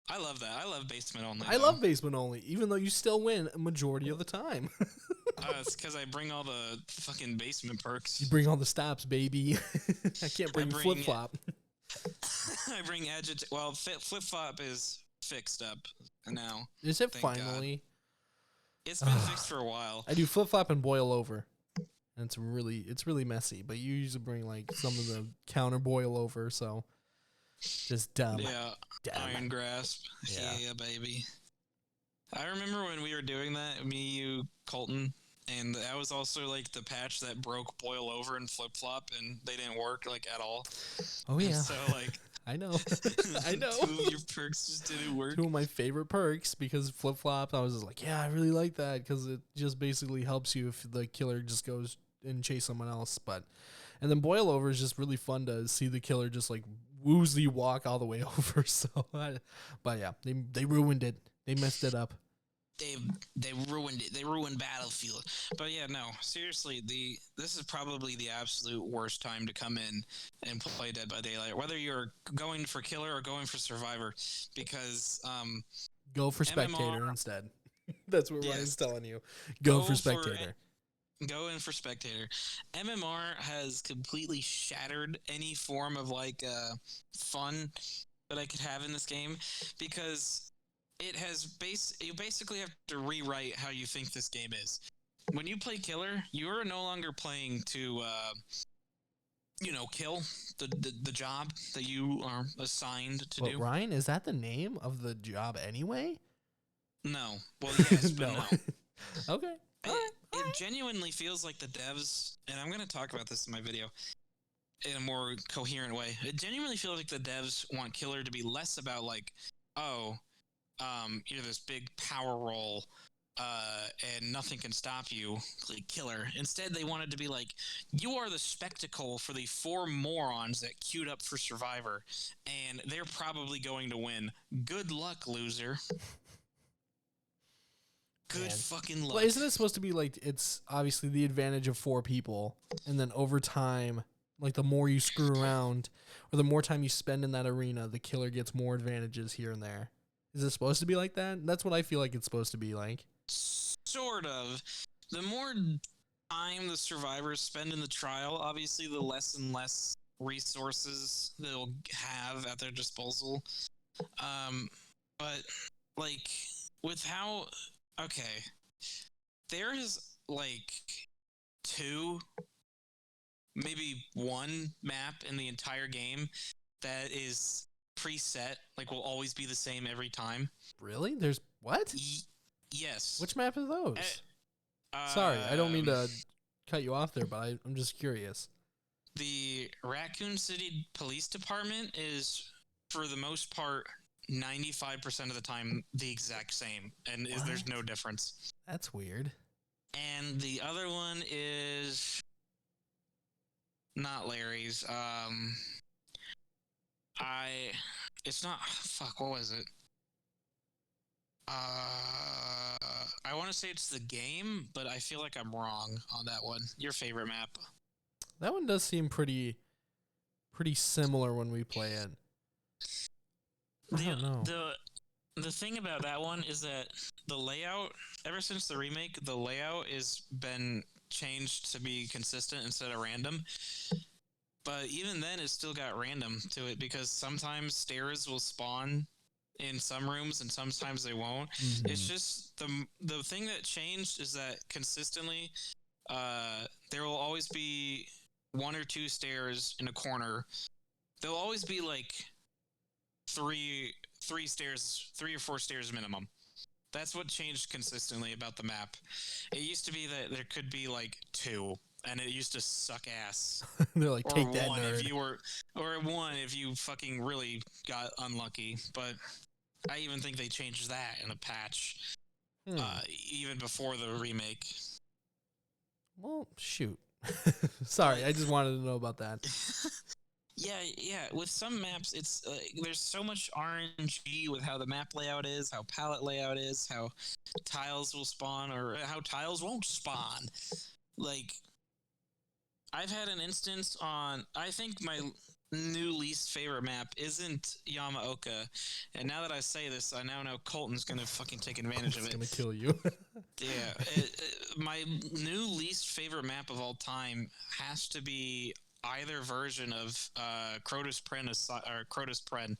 I love that. I love basement only. I love basement only, even though you still win a majority of the time. It's because I bring all the fucking basement perks. You bring all the stops, baby. I can't bring bring- flip flop. I bring Well, flip flop is fixed up now. Is it Thank God. finally? It's been fixed for a while. I do flip flop and boil over, and it's really messy. But you usually bring like some of the counter boil over, so just dumb. Yeah, Dumb. Iron Grasp. Yeah. Yeah, baby. I remember when we were doing that, me, you, Colton, and that was also like the patch that broke boil over and flip flop, and they didn't work like at all. Oh And yeah, so like I know. I know. 2 of your perks just didn't work. Two of my favorite perks, because flip flop, I was just like, yeah, I really like that because it just basically helps you if the killer just goes and chase someone else. And then boil over is just really fun to see the killer just like woozy walk all the way over. So, but yeah, they ruined it. They messed it up. They ruined it. They ruined Battlefield. But yeah, no, seriously, this is probably the absolute worst time to come in and play Dead by Daylight, whether you're going for killer or going for survivor, because Go for spectator MMR instead. That's what Yes. Ryan's telling you. Go Go for for spectator. go in for spectator. MMR has completely shattered any form of like fun that I could have in this game, because it has you basically have to rewrite how you think this game is. When you play killer, you are no longer playing to kill the job that you are assigned to But do. Ryan, is that the name of the job anyway? No. Well, yes, but no. Okay. All right. It genuinely feels like the devs, and I'm going to talk about this in my video in a more coherent way. It genuinely feels like the devs want killer to be less about like, oh, you're this big power role, and nothing can stop you, like killer. Instead, they wanted to be like, you are the spectacle for the 4 morons that queued up for Survivor, and they're probably going to win. Good luck, loser. Good Man. fucking luck. Well, isn't it supposed to be like it's obviously the advantage of 4 people, and then over time, like the more you screw around, or the more time you spend in that arena, the killer gets more advantages here and there. Is it supposed to be like that? That's what I feel like it's supposed to be like. Sort of. The more time the survivors spend in the trial, obviously, the less and less resources they'll have at their disposal. But like with how there's like 2, maybe 1 map in the entire game that is preset, like will always be the same every time. Really? There's what? Yes. Which map are those? Sorry, I don't mean to cut you off there, but I'm just curious. The Raccoon City Police Department is, for the most part, 95% of the time the exact same, and there's no difference. That's weird. And the other one is not Larry's. It's not. Fuck. What was it? I want to say it's the game, but I feel like I'm wrong on that one. Your favorite map? That one does seem pretty similar when we play it. I don't know. The thing about that one is that the layout, ever since the remake, the layout has been changed to be consistent instead of random. But even then, it still got random to it because sometimes stairs will spawn in some rooms and sometimes they won't. Mm-hmm. It's just the thing that changed is that consistently, there will always be 1 or 2 stairs in a corner. There'll always be like three stairs, 3 or 4 stairs minimum. That's what changed consistently about the map. It used to be that there could be like 2, and it used to suck ass. They're like, take that, one nerd. if you were, or 1 if you fucking really got unlucky. But I even think they changed that in a patch, even before the remake. Well, shoot. Sorry, I just wanted to know about that. Yeah. With some maps, it's there's so much RNG with how the map layout is, how palette layout is, how tiles will spawn, or how tiles won't spawn. Like, I've had an instance on. I think my new least favorite map isn't Yamaoka, and now that I say this, I now know Colton's gonna fucking take advantage of it. Gonna kill you. Yeah, my new least favorite map of all time has to be either version of Crotus Pren or Crotus Pren.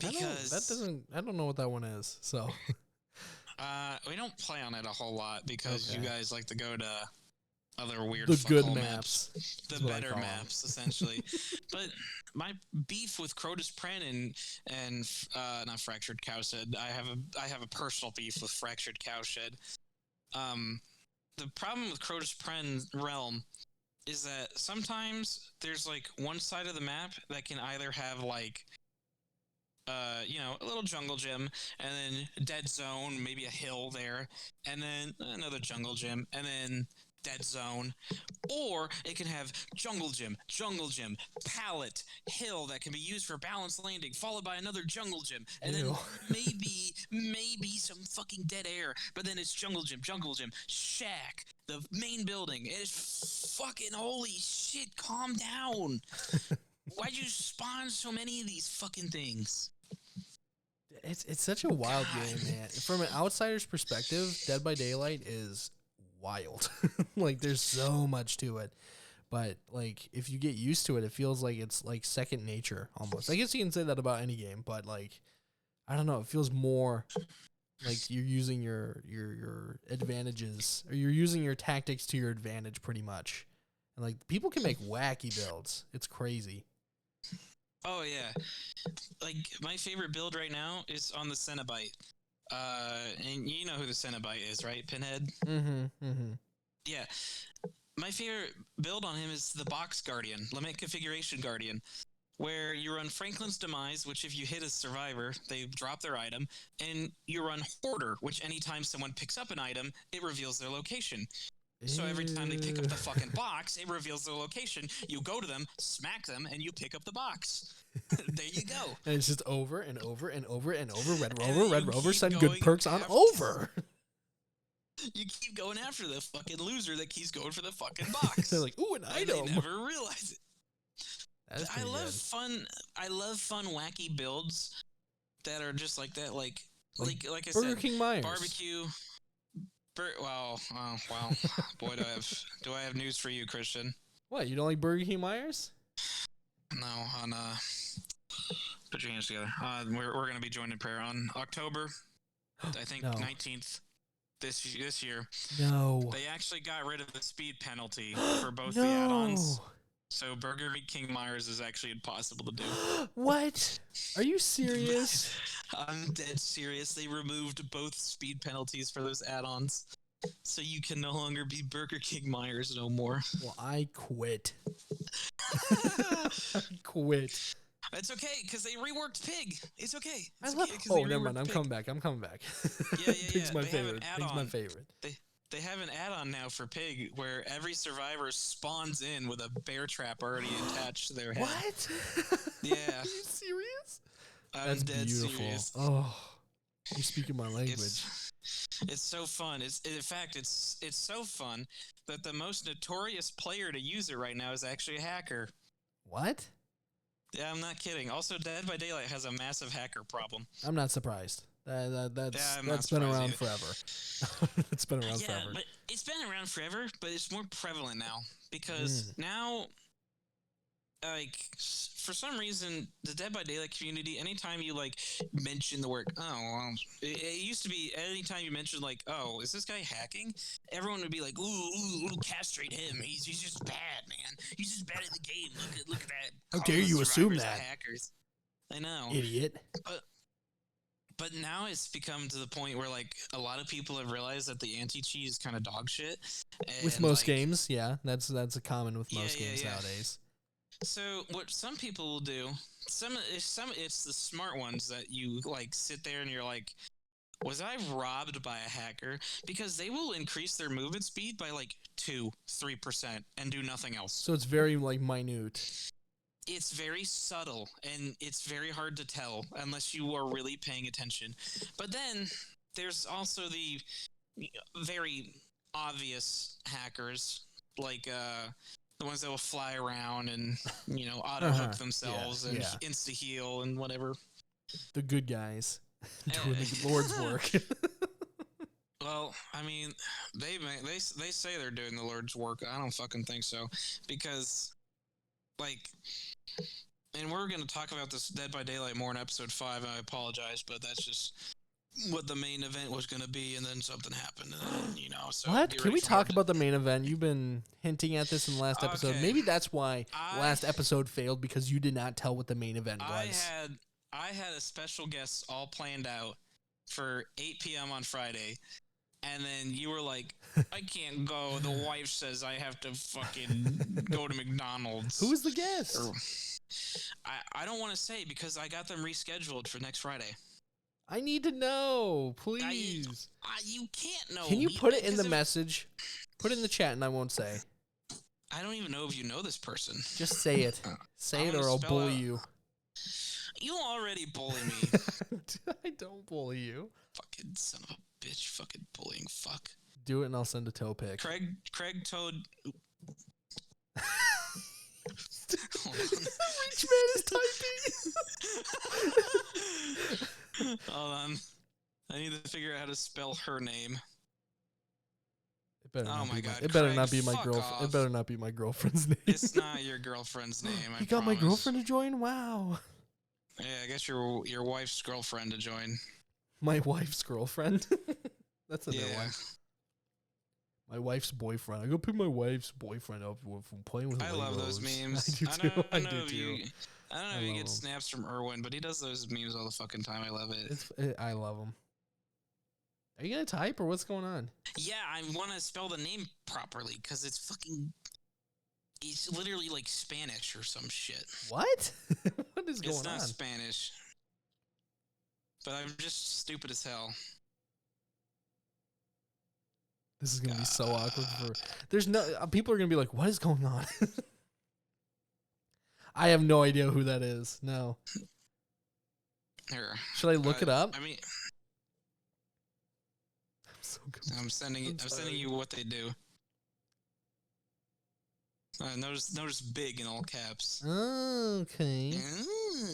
Because I don't know what that one is. So we don't play on it a whole lot because you guys like to go to other weird the good maps. The better maps, essentially. But my beef with Crotus Pren and not Fractured Cowshed, I have a personal beef with Fractured Cowshed. The problem with Crotus Pren Realm is that sometimes there's like one side of the map that can either have like a little jungle gym, and then dead zone, maybe a hill there, and then another jungle gym, and then dead zone, or it can have jungle gym, pallet, hill that can be used for balanced landing, followed by another jungle gym, and then maybe some fucking dead air, but then it's jungle gym, shack, the main building. It's fucking holy shit, calm down. Why'd you spawn so many of these fucking things? It's such a wild game, man. From an outsider's perspective, Dead by Daylight is wild. Like, there's so much to it, but like, if you get used to it, it feels like it's like second nature almost. I guess you can say that about any game, but like, I don't know, it feels more like you're using your advantages, or you're using your tactics to your advantage pretty much. And like, people can make wacky builds. It's crazy. Oh yeah, like my favorite build right now is on the Cenobite. And you know who the Cenobite is, right? Pinhead? Mm-hmm. Yeah. My favorite build on him is the Box Guardian, Limit Configuration Guardian, where you run Franklin's Demise, which if you hit a survivor, they drop their item, and you run Hoarder, which anytime someone picks up an item, it reveals their location. So every time they pick up the fucking box, it reveals their location. You go to them, smack them, and you pick up the box. There you go. And it's just over and over and over and over. Red Rover, send good perks on over. You keep going after the fucking loser that keeps going for the fucking box. They're like, ooh, an item. They never realize it. I love good. fun, wacky builds that are just like that. Like I said, Burger King Myers. Barbecue. Wow. Boy, do I have news for you, Christian. What, you don't like Burger King Myers? No, put your hands together. We're going to be joined in prayer on October, I think, 19th this year. No. They actually got rid of the speed penalty for both the add-ons. So Burger King Myers is actually impossible to do. What? Are you serious? I'm dead serious. They removed both speed penalties for those add-ons. So you can no longer be Burger King Myers no more. Well, I quit. I quit. It's okay, because they reworked Pig. It's okay. I It's love. okay, 'cause Oh, they never mind. reworked I'm Pig. coming back. I'm coming back. Yeah. Pig's my They have an favorite. Pig's my add-on. favorite. They have an add-on now for Pig where every survivor spawns in with a bear trap already attached to their head. What? Yeah. Are you serious? I'm That's dead beautiful. serious. Oh, you're speaking my language. It's so fun. It's so fun that the most notorious player to use it right now is actually a hacker. What? Yeah, I'm not kidding. Also, Dead by Daylight has a massive hacker problem. I'm not surprised. I'm not That's been surprised around either. forever. It's been around forever. But it's been around forever, but it's more prevalent now because now, like, for some reason, the Dead by Daylight community, anytime you like mention the word, it used to be anytime you mentioned like, oh, is this guy hacking? Everyone would be like, ooh, castrate him. He's just bad, man. He's just bad at the game. Look at that. How All dare the you assume survivors are that? hackers. I know. Idiot. But now it's become to the point where like a lot of people have realized that the anti-cheat is kind of dog shit. With And, most like, games, yeah, that's a common with most Yeah, games yeah. nowadays. So what some people will do, it's the smart ones that you like sit there and you're like, was I robbed by a hacker? Because they will increase their movement speed by like 2-3% and do nothing else. So it's very like minute. It's very subtle and it's very hard to tell unless you are really paying attention. But then there's also the very obvious hackers, like the ones that will fly around and auto hook themselves and insta heal and whatever. The good guys doing the Lord's work. Well, I mean, they say they're doing the Lord's work. I don't fucking think so, because like, and we're gonna talk about this Dead by Daylight more in episode 5. I apologize, but that's just what the main event was gonna be, and then something happened, and then, So What? Can we talk about the main event? You've been hinting at this in the last episode. Okay. Maybe that's why last episode failed, because you did not tell what the main event was. I had a special guest all planned out for 8 p.m. on Friday, and then you were like, I can't go. The wife says I have to fucking go to McDonald's. Who was the guest? I don't want to say because I got them rescheduled for next Friday. I need to know, please. You can't know. Can you put it in the message? Put it in the chat and I won't say. I don't even know if you know this person. Just say it. Say it or I'll bully you. You already bully me. I don't bully you. Fucking son of a bitch. Fucking bullying fuck. Do it and I'll send a toe pic. Craig Toad. Hold on. Rich man is typing. Hold on. I need to figure out how to spell her name. It better not my be God, it better Craig, not be my fuck girlfriend. off. It better not be my girlfriend's name. It's not your girlfriend's name. You got my girlfriend to join? Wow. Yeah, I guess your wife's girlfriend to join. My wife's girlfriend? That's a new Yeah. one. My wife's boyfriend. I go pick my wife's boyfriend up from playing with I love those Legos. memes. I do too. I do I too. don't know if you get snaps from Erwin, but he does those memes all the fucking time. I love it. I love them. Are you gonna type or what's going on? Yeah, I want to spell the name properly because it's literally like Spanish or some shit. What? What is going on? It's not Spanish, but I'm just stupid as hell. This is gonna be so awkward for. There's no people are gonna be like, "What is going on?" I have no idea who that is. No. Here, Should I look it up? I mean, I'm so confused. I'm sending you what they do. Notice big in all caps. Okay.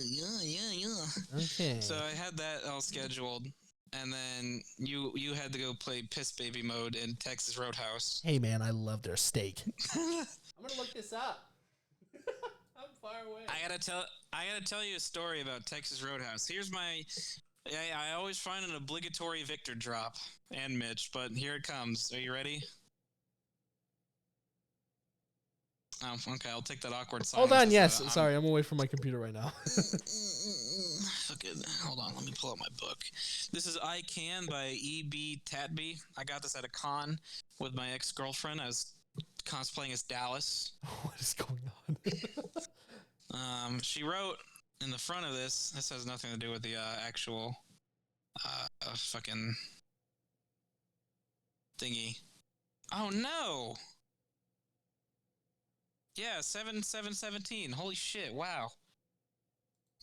Yeah. Okay. So I had that all scheduled, and then you had to go play Piss Baby mode in Texas Roadhouse. Hey man, I love their steak. I'm gonna look this up. I'm far away. I gotta tell you a story about Texas Roadhouse. Here's my. I always find an obligatory Victor drop and Mitch, but here it comes. Are you ready? Oh, okay. I'll take that awkward Hold silence. on. Yes. I'm- Sorry, I'm away from my computer right now. Okay, hold on. Let me pull out my book. This is I Can by E.B. Tatby. I got this at a con with my ex-girlfriend. I was cosplaying as Dallas. What is going on? She wrote in the front of this. This has nothing to do with the actual fucking thingy. Oh no! Yeah, 7/7/17. Holy shit! Wow.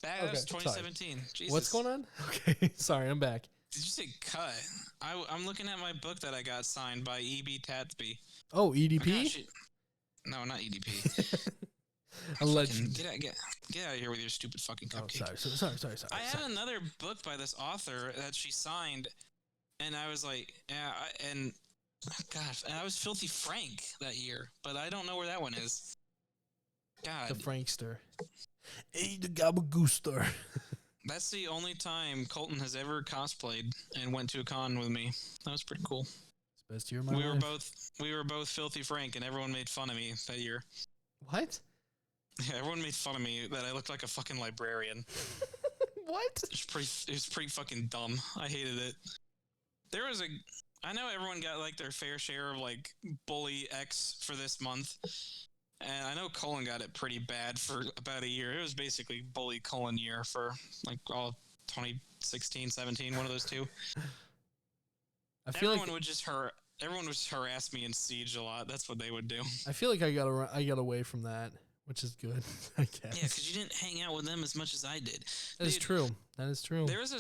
That Okay, was sorry. 2017. Jesus. What's going on? Okay, sorry, I'm back. Did you say cut? I'm looking at my book that I got signed by E.B. Tatsby. Oh, Oh, EDP. gosh, no, not EDP. Alleged. Get out of here with your stupid fucking Oh, cupcake. sorry. I had another book by this author that she signed, and I was like, yeah, and gosh, and I was Filthy Frank that year, but I don't know where that one is. God, The Frankster. Hey, the Gabagooster. that's the only time Colton has ever cosplayed and went to a con with me. That was pretty cool. It's the best year of my We life. were both Filthy Frank, and everyone made fun of me that year. What? Yeah, everyone made fun of me that I looked like a fucking librarian. What? It was pretty fucking dumb. I hated it. I know everyone got like their fair share of like Bully X for this month. And I know Colin got it pretty bad for about a year. It was basically Bully Colin year for like all 2016, 17, one of those two. I feel Everyone like would just harass me in Siege a lot. That's what they would do. I got away from that, which is good, I guess. Yeah, because you didn't hang out with them as much as I did. That is Dude, true. That is true. There was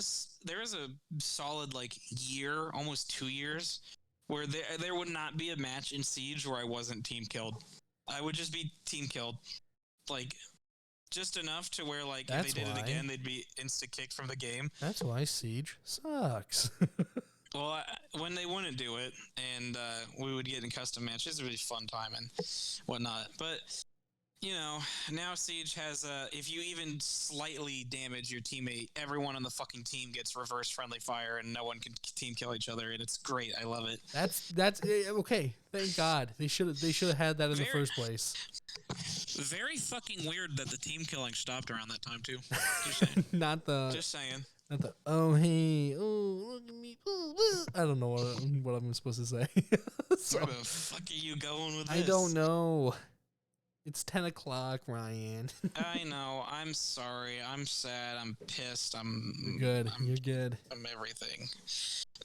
a solid like year, almost 2 years, where there would not be a match in Siege where I wasn't team killed. I would just be team killed, like just enough to where like That's if they did why. it again, they'd be insta kicked from the game. That's why Siege sucks. Well, when they wouldn't do it, and we would get in custom matches, it was really fun time and whatnot. But you know, now Siege has if you even slightly damage your teammate, everyone on the fucking team gets reverse friendly fire, and no one can team kill each other, and it's great. I love it. That's okay. Thank God. They should have had that in the Very- first place. Very fucking weird that the team killing stopped around that time too. Just saying. Not the Just saying. oh hey look at me. I don't know what I'm supposed to say. So, Where the fuck are you going with this? I don't know. It's 10 o'clock, Ryan. I know. I'm sorry. I'm sad. I'm pissed. You're good. You're good. I'm everything.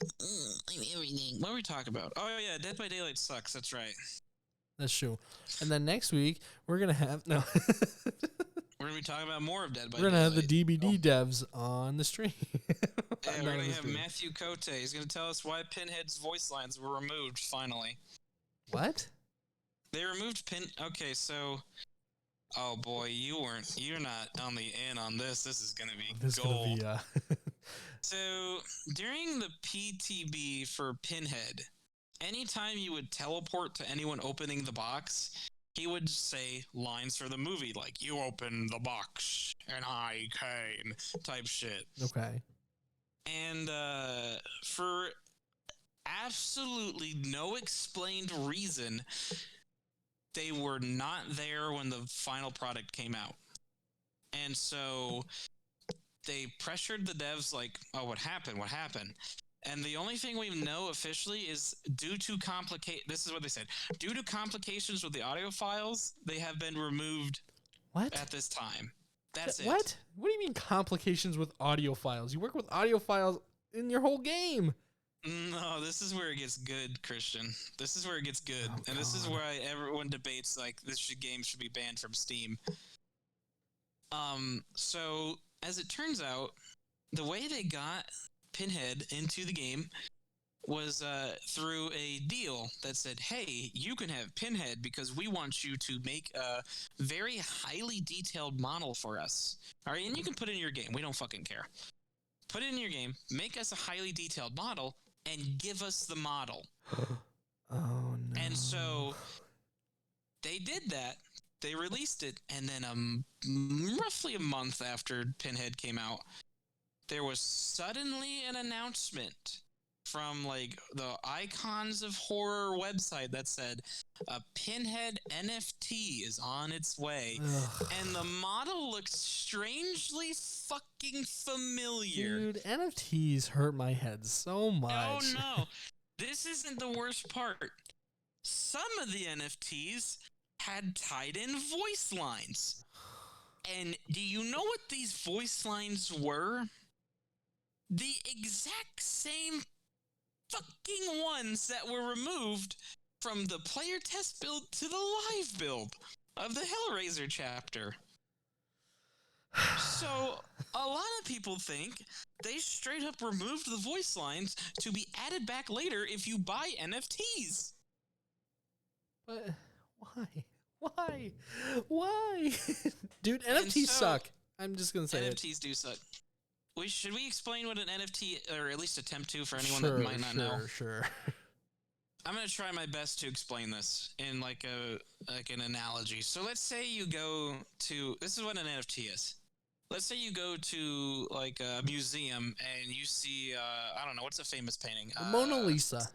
I'm everything. What were we talking about? Oh yeah, Dead by Daylight sucks. That's right. That's true. And then next week we're gonna have We're gonna be talking about more of Dead by we're gonna have Daylight. the DBD devs on the stream. Yeah, Not we're on gonna the have stream. Matthew Cote. He's gonna tell us why Pinhead's voice lines were removed. Finally, What? they removed Okay, so. Oh boy, you're not on the in on this. This is gonna be This is gold. gonna be So during the PTB for Pinhead, anytime you would teleport to anyone opening the box, he would say lines for the movie like "You open the box and I came" type shit. okay. And for absolutely no explained reason, they were not there when the final product came out. And so they pressured the devs like, oh, what happened? What happened? And the only thing we know officially is this is what they said. Due to complications with the audio files, they have been removed What? at this time. That's it. What? What do you mean complications with audio files? You work with audio files in your whole game. No, this is where it gets good, Christian. This is where it gets good. Oh, and this is God. where everyone debates like game should be banned from Steam. So as it turns out, the way they got Pinhead into the game was through a deal that said, hey, you can have Pinhead because we want you to make a very highly detailed model for us. All right, and you can put it in your game. We don't fucking care. Put it in your game, make us a highly detailed model, and give us the model. Oh no. And so they did that. They released it, and then roughly a month after Pinhead came out, there was suddenly an announcement from like the Icons of Horror website that said a Pinhead NFT is on its way. Ugh. And the model looks strangely fucking familiar. Dude, NFTs hurt my head so much. Oh no. This isn't the worst part. Some of the NFTs had tied in voice lines. And do you know what these voice lines were? The exact same fucking ones that were removed from the player test build to the live build of the Hellraiser chapter. So, a lot of people think they straight up removed the voice lines to be added back later if you buy NFTs. But why? Why? Dude, NFTs suck. I'm just going to say NFTs do suck. Should we explain what an NFT, or at least attempt to, for anyone that might not know? Sure. I'm gonna try my best to explain this in like an analogy. So let's say you go to, this is what an NFT is. Let's say you go to like a museum and you see I don't know, what's a famous painting? The Mona Lisa.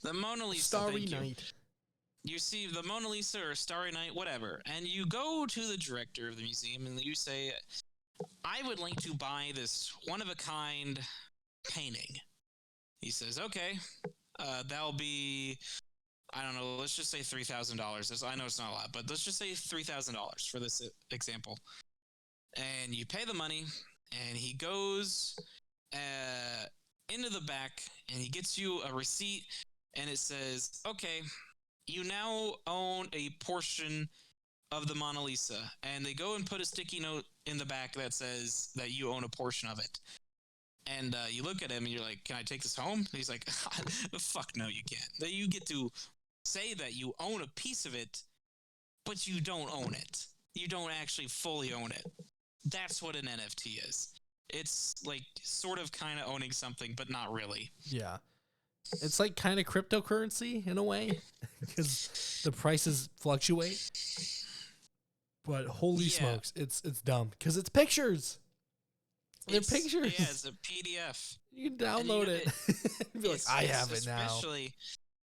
The Mona Lisa. Starry Night. You see the Mona Lisa or Starry Night, whatever, and you go to the director of the museum and you say, I would like to buy this one-of-a-kind painting. He says, okay, that'll be, I don't know, let's just say $3,000. I know it's not a lot, but let's just say $3,000 for this example. And you pay the money, and he goes into the back, and he gets you a receipt, and it says, okay, you now own a portion of the Mona Lisa. And they go and put a sticky note in the back that says that you own a portion of it. And you look at him and you're like, can I take this home? And he's like, fuck no, you can't. You get to say that you own a piece of it, but you don't own it. You don't actually fully own it. That's what an NFT is. It's like sort of kind of owning something, but not really. Yeah. It's like kind of cryptocurrency in a way because the prices fluctuate. But holy smokes, it's dumb because it's pictures. They're pictures. Yeah, it's a PDF. You can download it and be like, I have it now.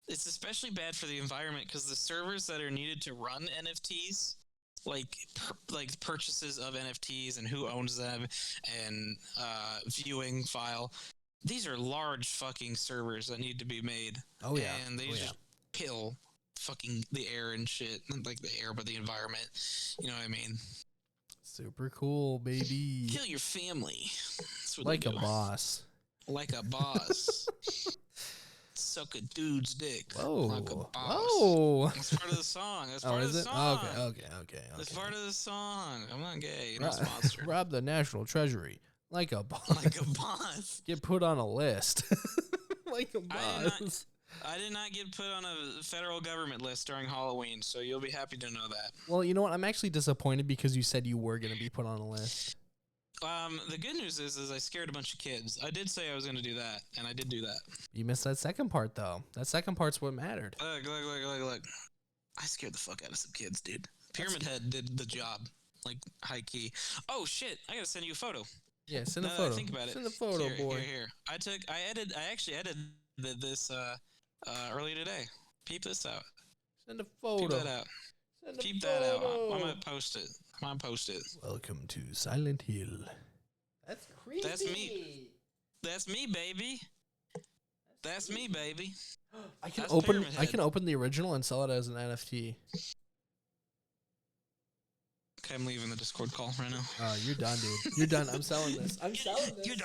It's especially bad for the environment because the servers that are needed to run NFTs, like purchases of NFTs and who owns them and viewing file, these are large fucking servers that need to be made. Oh yeah. And they just kill fucking the air and shit. Like the air, but the environment. You know what I mean? Super cool, baby. Kill your family. That's what like a boss. Like a boss. Suck a dude's dick. Whoa. Like a boss. Whoa. That's part of the song. That's part of the song. Oh, okay. That's part of the song. I'm not gay. You're not sponsored. Rob the National Treasury. Like a boss. Like a boss. Get put on a list. Like a boss. I did not get put on a federal government list during Halloween, so you'll be happy to know that. Well, you know what? I'm actually disappointed because you said you were going to be put on a list. The good news is I scared a bunch of kids. I did say I was going to do that, and I did do that. You missed that second part, though. That second part's what mattered. Look. I scared the fuck out of some kids, dude. Pyramid Head did the job, like high key. Oh shit! I gotta send you a photo. Yeah, send a photo. Think about it. Send a photo, boy. Here. I actually edited this earlier today. Peep this out. Send a photo. Peep that out. Peep that out. I'm gonna post it. Welcome to Silent Hill. That's creepy. That's me. That's me, baby. That's me, baby. I can open the original and sell it as an NFT. Okay, I'm leaving the Discord call right now. You're done, dude. You're done. I'm selling this. You're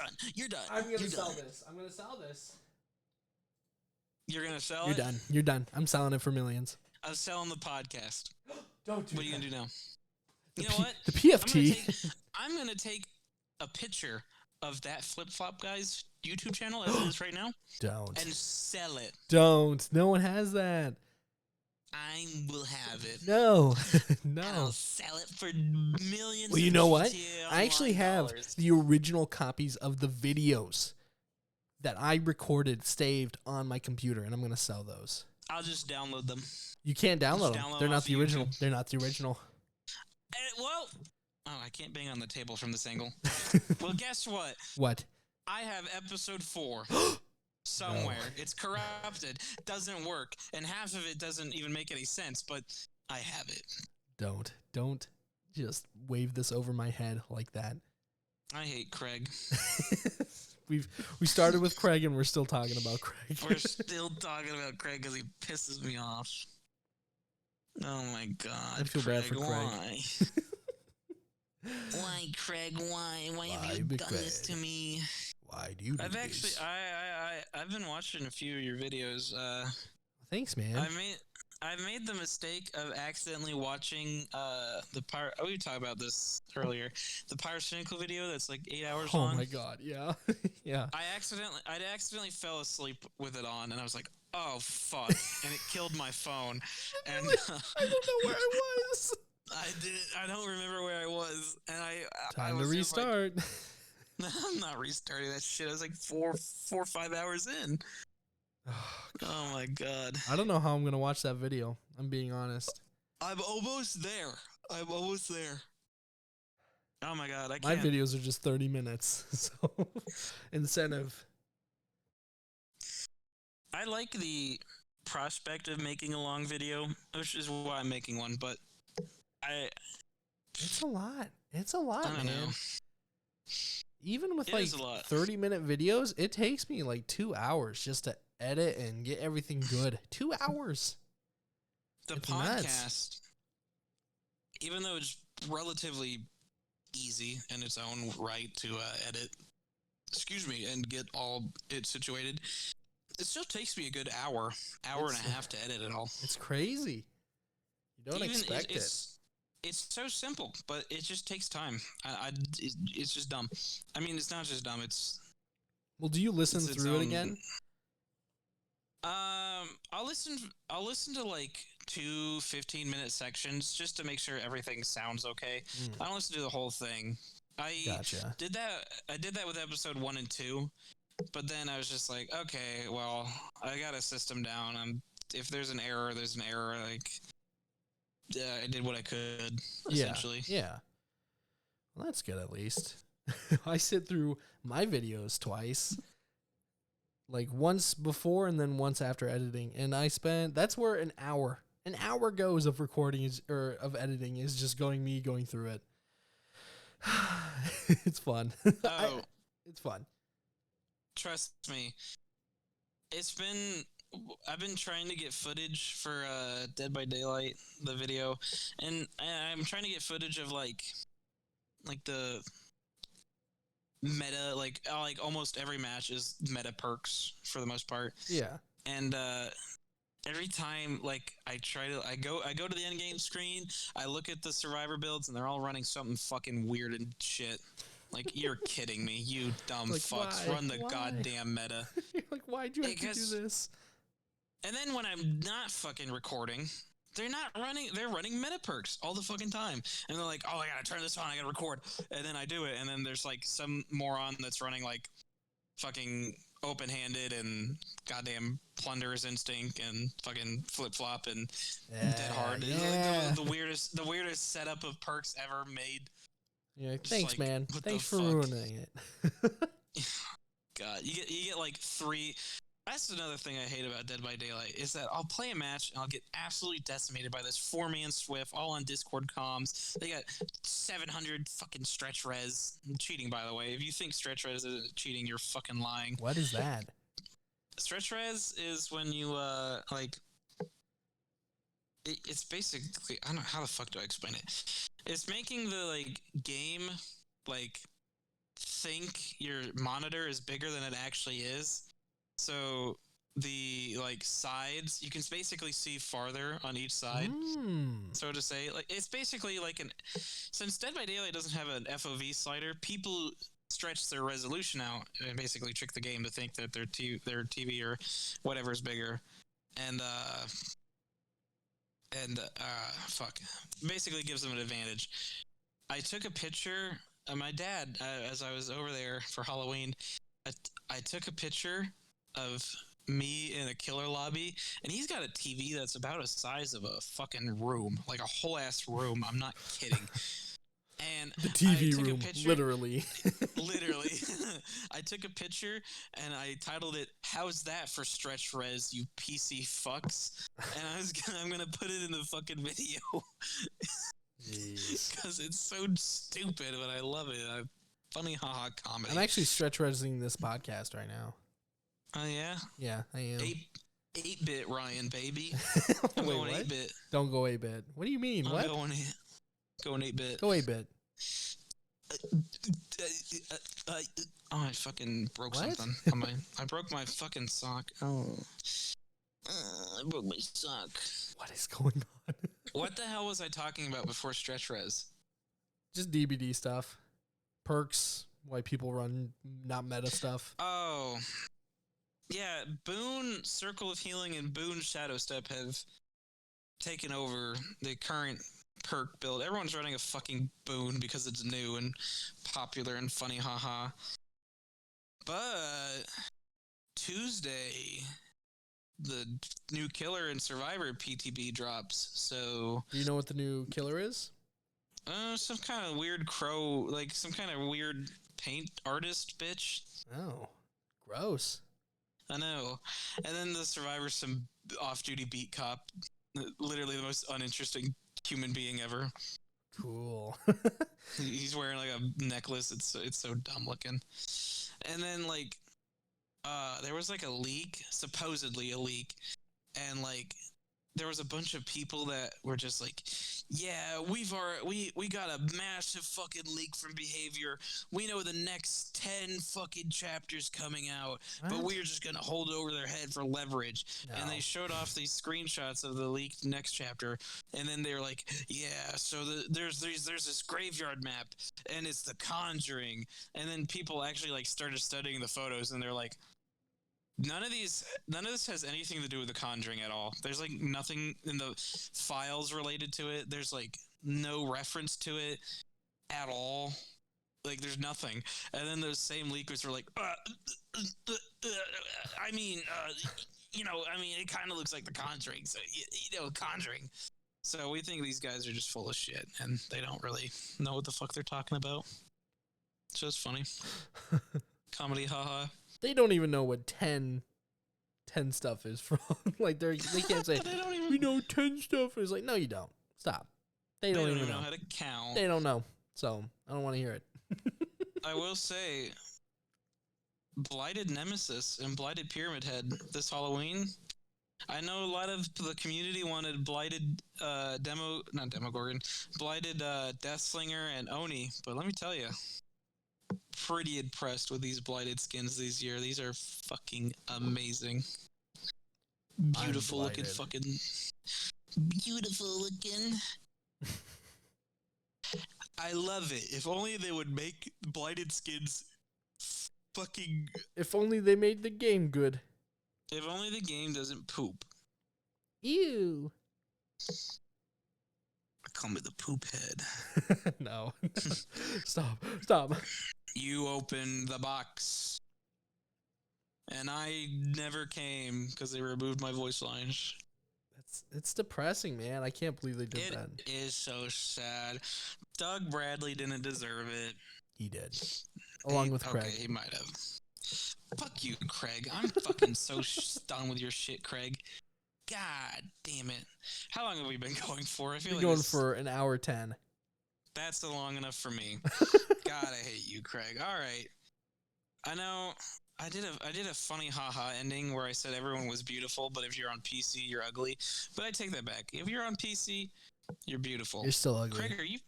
done. I'm gonna sell this. You're gonna sell it? You're done. I'm selling it for millions. I'm selling the podcast. Don't do What are you that. gonna do now? You know what? The PFT. I'm gonna take a picture of that Flip Flop guy's YouTube channel as it is right now. Don't. And sell it. Don't. No one has that. I will have it. No. And I'll sell it for millions. Well, you know what? I actually have the original copies of the videos that I recorded saved on my computer, and I'm going to sell those. I'll just download them. You can't download them. They're not the original. YouTube. They're not the original. I can't bang on the table from this angle. Well, guess what? What? I have episode 4. somewhere. It's corrupted, doesn't work, and half of it doesn't even make any sense, but I have it. Don't just wave this over my head like that. I hate Craig. We started with Craig and we're still talking about Craig. We're still talking about Craig because he pisses me off. Oh my god. I feel bad for Craig. Why? Why, Craig? Why have you done this to me? Why do you do I've this? actually I've been watching a few of your videos. Thanks, man. I made the mistake of accidentally watching we talked about this earlier. The Pyrocynical video that's like 8 hours long. Oh my god, yeah. Yeah. I accidentally fell asleep with it on, and I was like, oh fuck, and it killed my phone. And I don't know where I was. I don't remember where I was, and I Time to was just like, restart. I'm not restarting that shit. I was like 4 or 5 hours in. Oh my god. I don't know how I'm gonna watch that video. I'm being honest. I'm almost there. Oh my god, I My can't. videos are just 30 minutes, so incentive. I like the prospect of making a long video, which is why I'm making one, but It's a lot. It's a lot, I don't man. know. Even with It like is a lot. 30-minute videos, it takes me like 2 hours just to edit and get everything good. 2 hours. The It's podcast, nuts. even though it's relatively easy in its own right to edit, and get all it situated, it still takes me a good hour and a half to edit it all. It's crazy. You don't expect it. It's so simple, but it just takes time. It's just dumb. I mean, it's not just dumb. Well, do you listen it's through it again? I'll listen to like 2 15-minute sections just to make sure everything sounds okay. I don't listen to the whole thing. Gotcha. I did that with episode 1 and 2, but then I was just like, okay, well, I got a system down. If there's an error, there's an error. Like, I did what I could, essentially. Yeah. Well, that's good at least. I sit through my videos twice. Like once before and then once after editing. And that's where an hour goes of recording of editing is just going through it. It's fun. Oh, it's fun. trust me. I've been trying to get footage for Dead by Daylight, the video, and I'm trying to get footage of like the meta, like almost every match is meta perks for the most part. Yeah. And every time I go to the end game screen, I look at the survivor builds and they're all running something fucking weird and shit. Like, you're kidding me, you dumb fucks. Why? Run the goddamn meta. You're like, why'd you have to do this? And then when I'm not fucking recording, they're running meta perks all the fucking time. And they're like, oh, I gotta turn this on, I gotta record. And then I do it, and then there's like some moron that's running like fucking open-handed and goddamn plunderous instinct and fucking flip-flop and dead hard. Yeah. Like the weirdest setup of perks ever made. Yeah, thanks, like, man. what Thanks the for fuck? ruining it. God, you get like 3. That's another thing I hate about Dead by Daylight is that I'll play a match and I'll get absolutely decimated by this 4-man Swift, all on Discord comms. They got 700 fucking stretch res. Cheating, by the way. If you think stretch res isn't cheating, you're fucking lying. What is that? Stretch res is when you it's basically, I don't know, how the fuck do I explain it? It's making the game think your monitor is bigger than it actually is. So the sides, you can basically see farther on each side. So to say, it's basically since Dead by Daylight doesn't have an FOV slider, people stretch their resolution out and basically trick the game to think that their TV or whatever is bigger, and basically gives them an advantage. I took a picture of my dad as I was over there for Halloween. I took a picture of me in a killer lobby, and he's got a TV that's about the size of a fucking room, like a whole ass room. I'm not kidding. And The I TV took a room, picture- literally. Literally. I took a picture and I titled it, "How's that for stretch res, you PC fucks?" And I'm gonna put it in the fucking video Jeez. because it's so stupid, but I love it. Funny haha comedy. I'm actually stretch resing this podcast right now. Oh yeah? Yeah, I am. 8-bit Ryan, baby. I'm Wait, going what? 8-bit. Don't go 8-bit. What do you mean? I'm What? going 8-bit. Go 8-bit. Oh, I fucking broke What? something. I broke my fucking sock. Oh. I broke my sock. What is going on? What the hell was I talking about before stretch res? Just DBD stuff. Perks, why people run not meta stuff. Oh. Yeah, Boone Circle of Healing and Boone Shadow Step have taken over the current perk build. Everyone's running a fucking Boone because it's new and popular and funny, haha. But Tuesday, the new Killer and Survivor PTB drops. So Do you know what the new killer is? some kind of weird crow, like some kind of weird paint artist bitch. Oh, gross. I know. And then the Survivor's some off-duty beat cop. Literally the most uninteresting human being ever. Cool. He's wearing like a necklace. It's so dumb looking. And then like there was like a leak, supposedly a leak, and like there was a bunch of people that were just like, yeah, we got a massive fucking leak from behavior. We know the next 10 fucking chapters coming out, but What? we're just gonna hold it over their head for leverage. And No. they showed off these screenshots of the leaked next chapter, and then they're like, yeah, so there's this graveyard map, and it's the Conjuring. And then people actually like started studying the photos, and they're like, none of this has anything to do with the Conjuring at all. There's like nothing in the files related to it. There's like no reference to it at all. Like there's nothing. And then those same leakers were like, I mean, it kind of looks like the Conjuring. So Conjuring. So we think these guys are just full of shit, and they don't really know what the fuck they're talking about. It's just funny. Comedy, haha. They don't even know what 10 stuff is from. Like they can't say They don't even- we know 10 stuff is. Like, no, you don't. Stop. They don't even know. how to count. They don't know. So I don't want to hear it. I will say, Blighted Nemesis and Blighted Pyramid Head this Halloween. I know a lot of the community wanted Blighted Blighted Deathslinger and Oni, but let me tell you, pretty impressed with these Blighted skins this year. These are fucking amazing. Beautiful looking, blighted. fucking beautiful looking. I love it. If only they would make Blighted skins fucking. If only they made the game good. If only the game doesn't poop. Ew. Call me the poop head. No. Stop. You open the box. And I never came because they removed my voice lines. It's depressing, man. I can't believe they did that. It is so sad. Doug Bradley didn't deserve it. He did. Along with Craig. Okay, he might have. Fuck you, Craig. I'm fucking so done with your shit, Craig. God damn it. How long have we been going for? I feel We're like going this- for an hour 10. That's long enough for me. God, I hate you, Craig. All right. I know I did a funny haha ending where I said everyone was beautiful, but if you're on PC, you're ugly. But I take that back. If you're on PC, you're beautiful. You're still ugly. Craig, are you?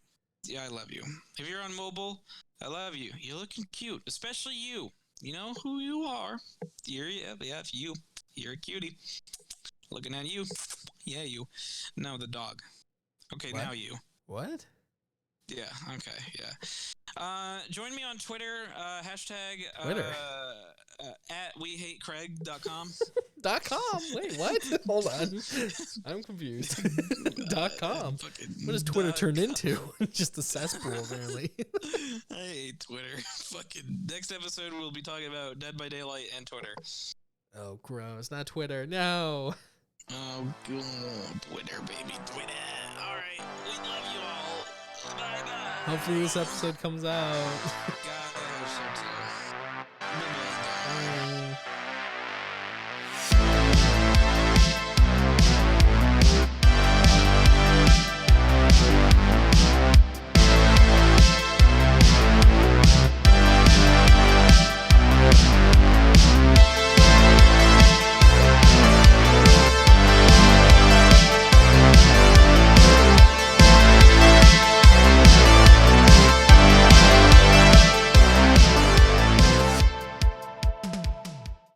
Yeah, I love you. If you're on mobile, I love you. You're looking cute, especially you. You know who you are. You're you. You're a cutie. Looking at you. Yeah, you. No, the dog. Okay, What? now you. What? Yeah, okay, yeah. Join me on Twitter, hashtag Twitter. At wehatecraig.com. .com. Wait, what? Hold on. I'm confused. .com. What does Twitter turn into? Just a cesspool, apparently. I hate Twitter. Fucking next episode we'll be talking about Dead by Daylight and Twitter. Oh, gross. Not Twitter. No. Oh, God. Twitter, baby, Twitter. All right, we love you all. Bye-bye. Hopefully this episode comes out. God, I hope so too.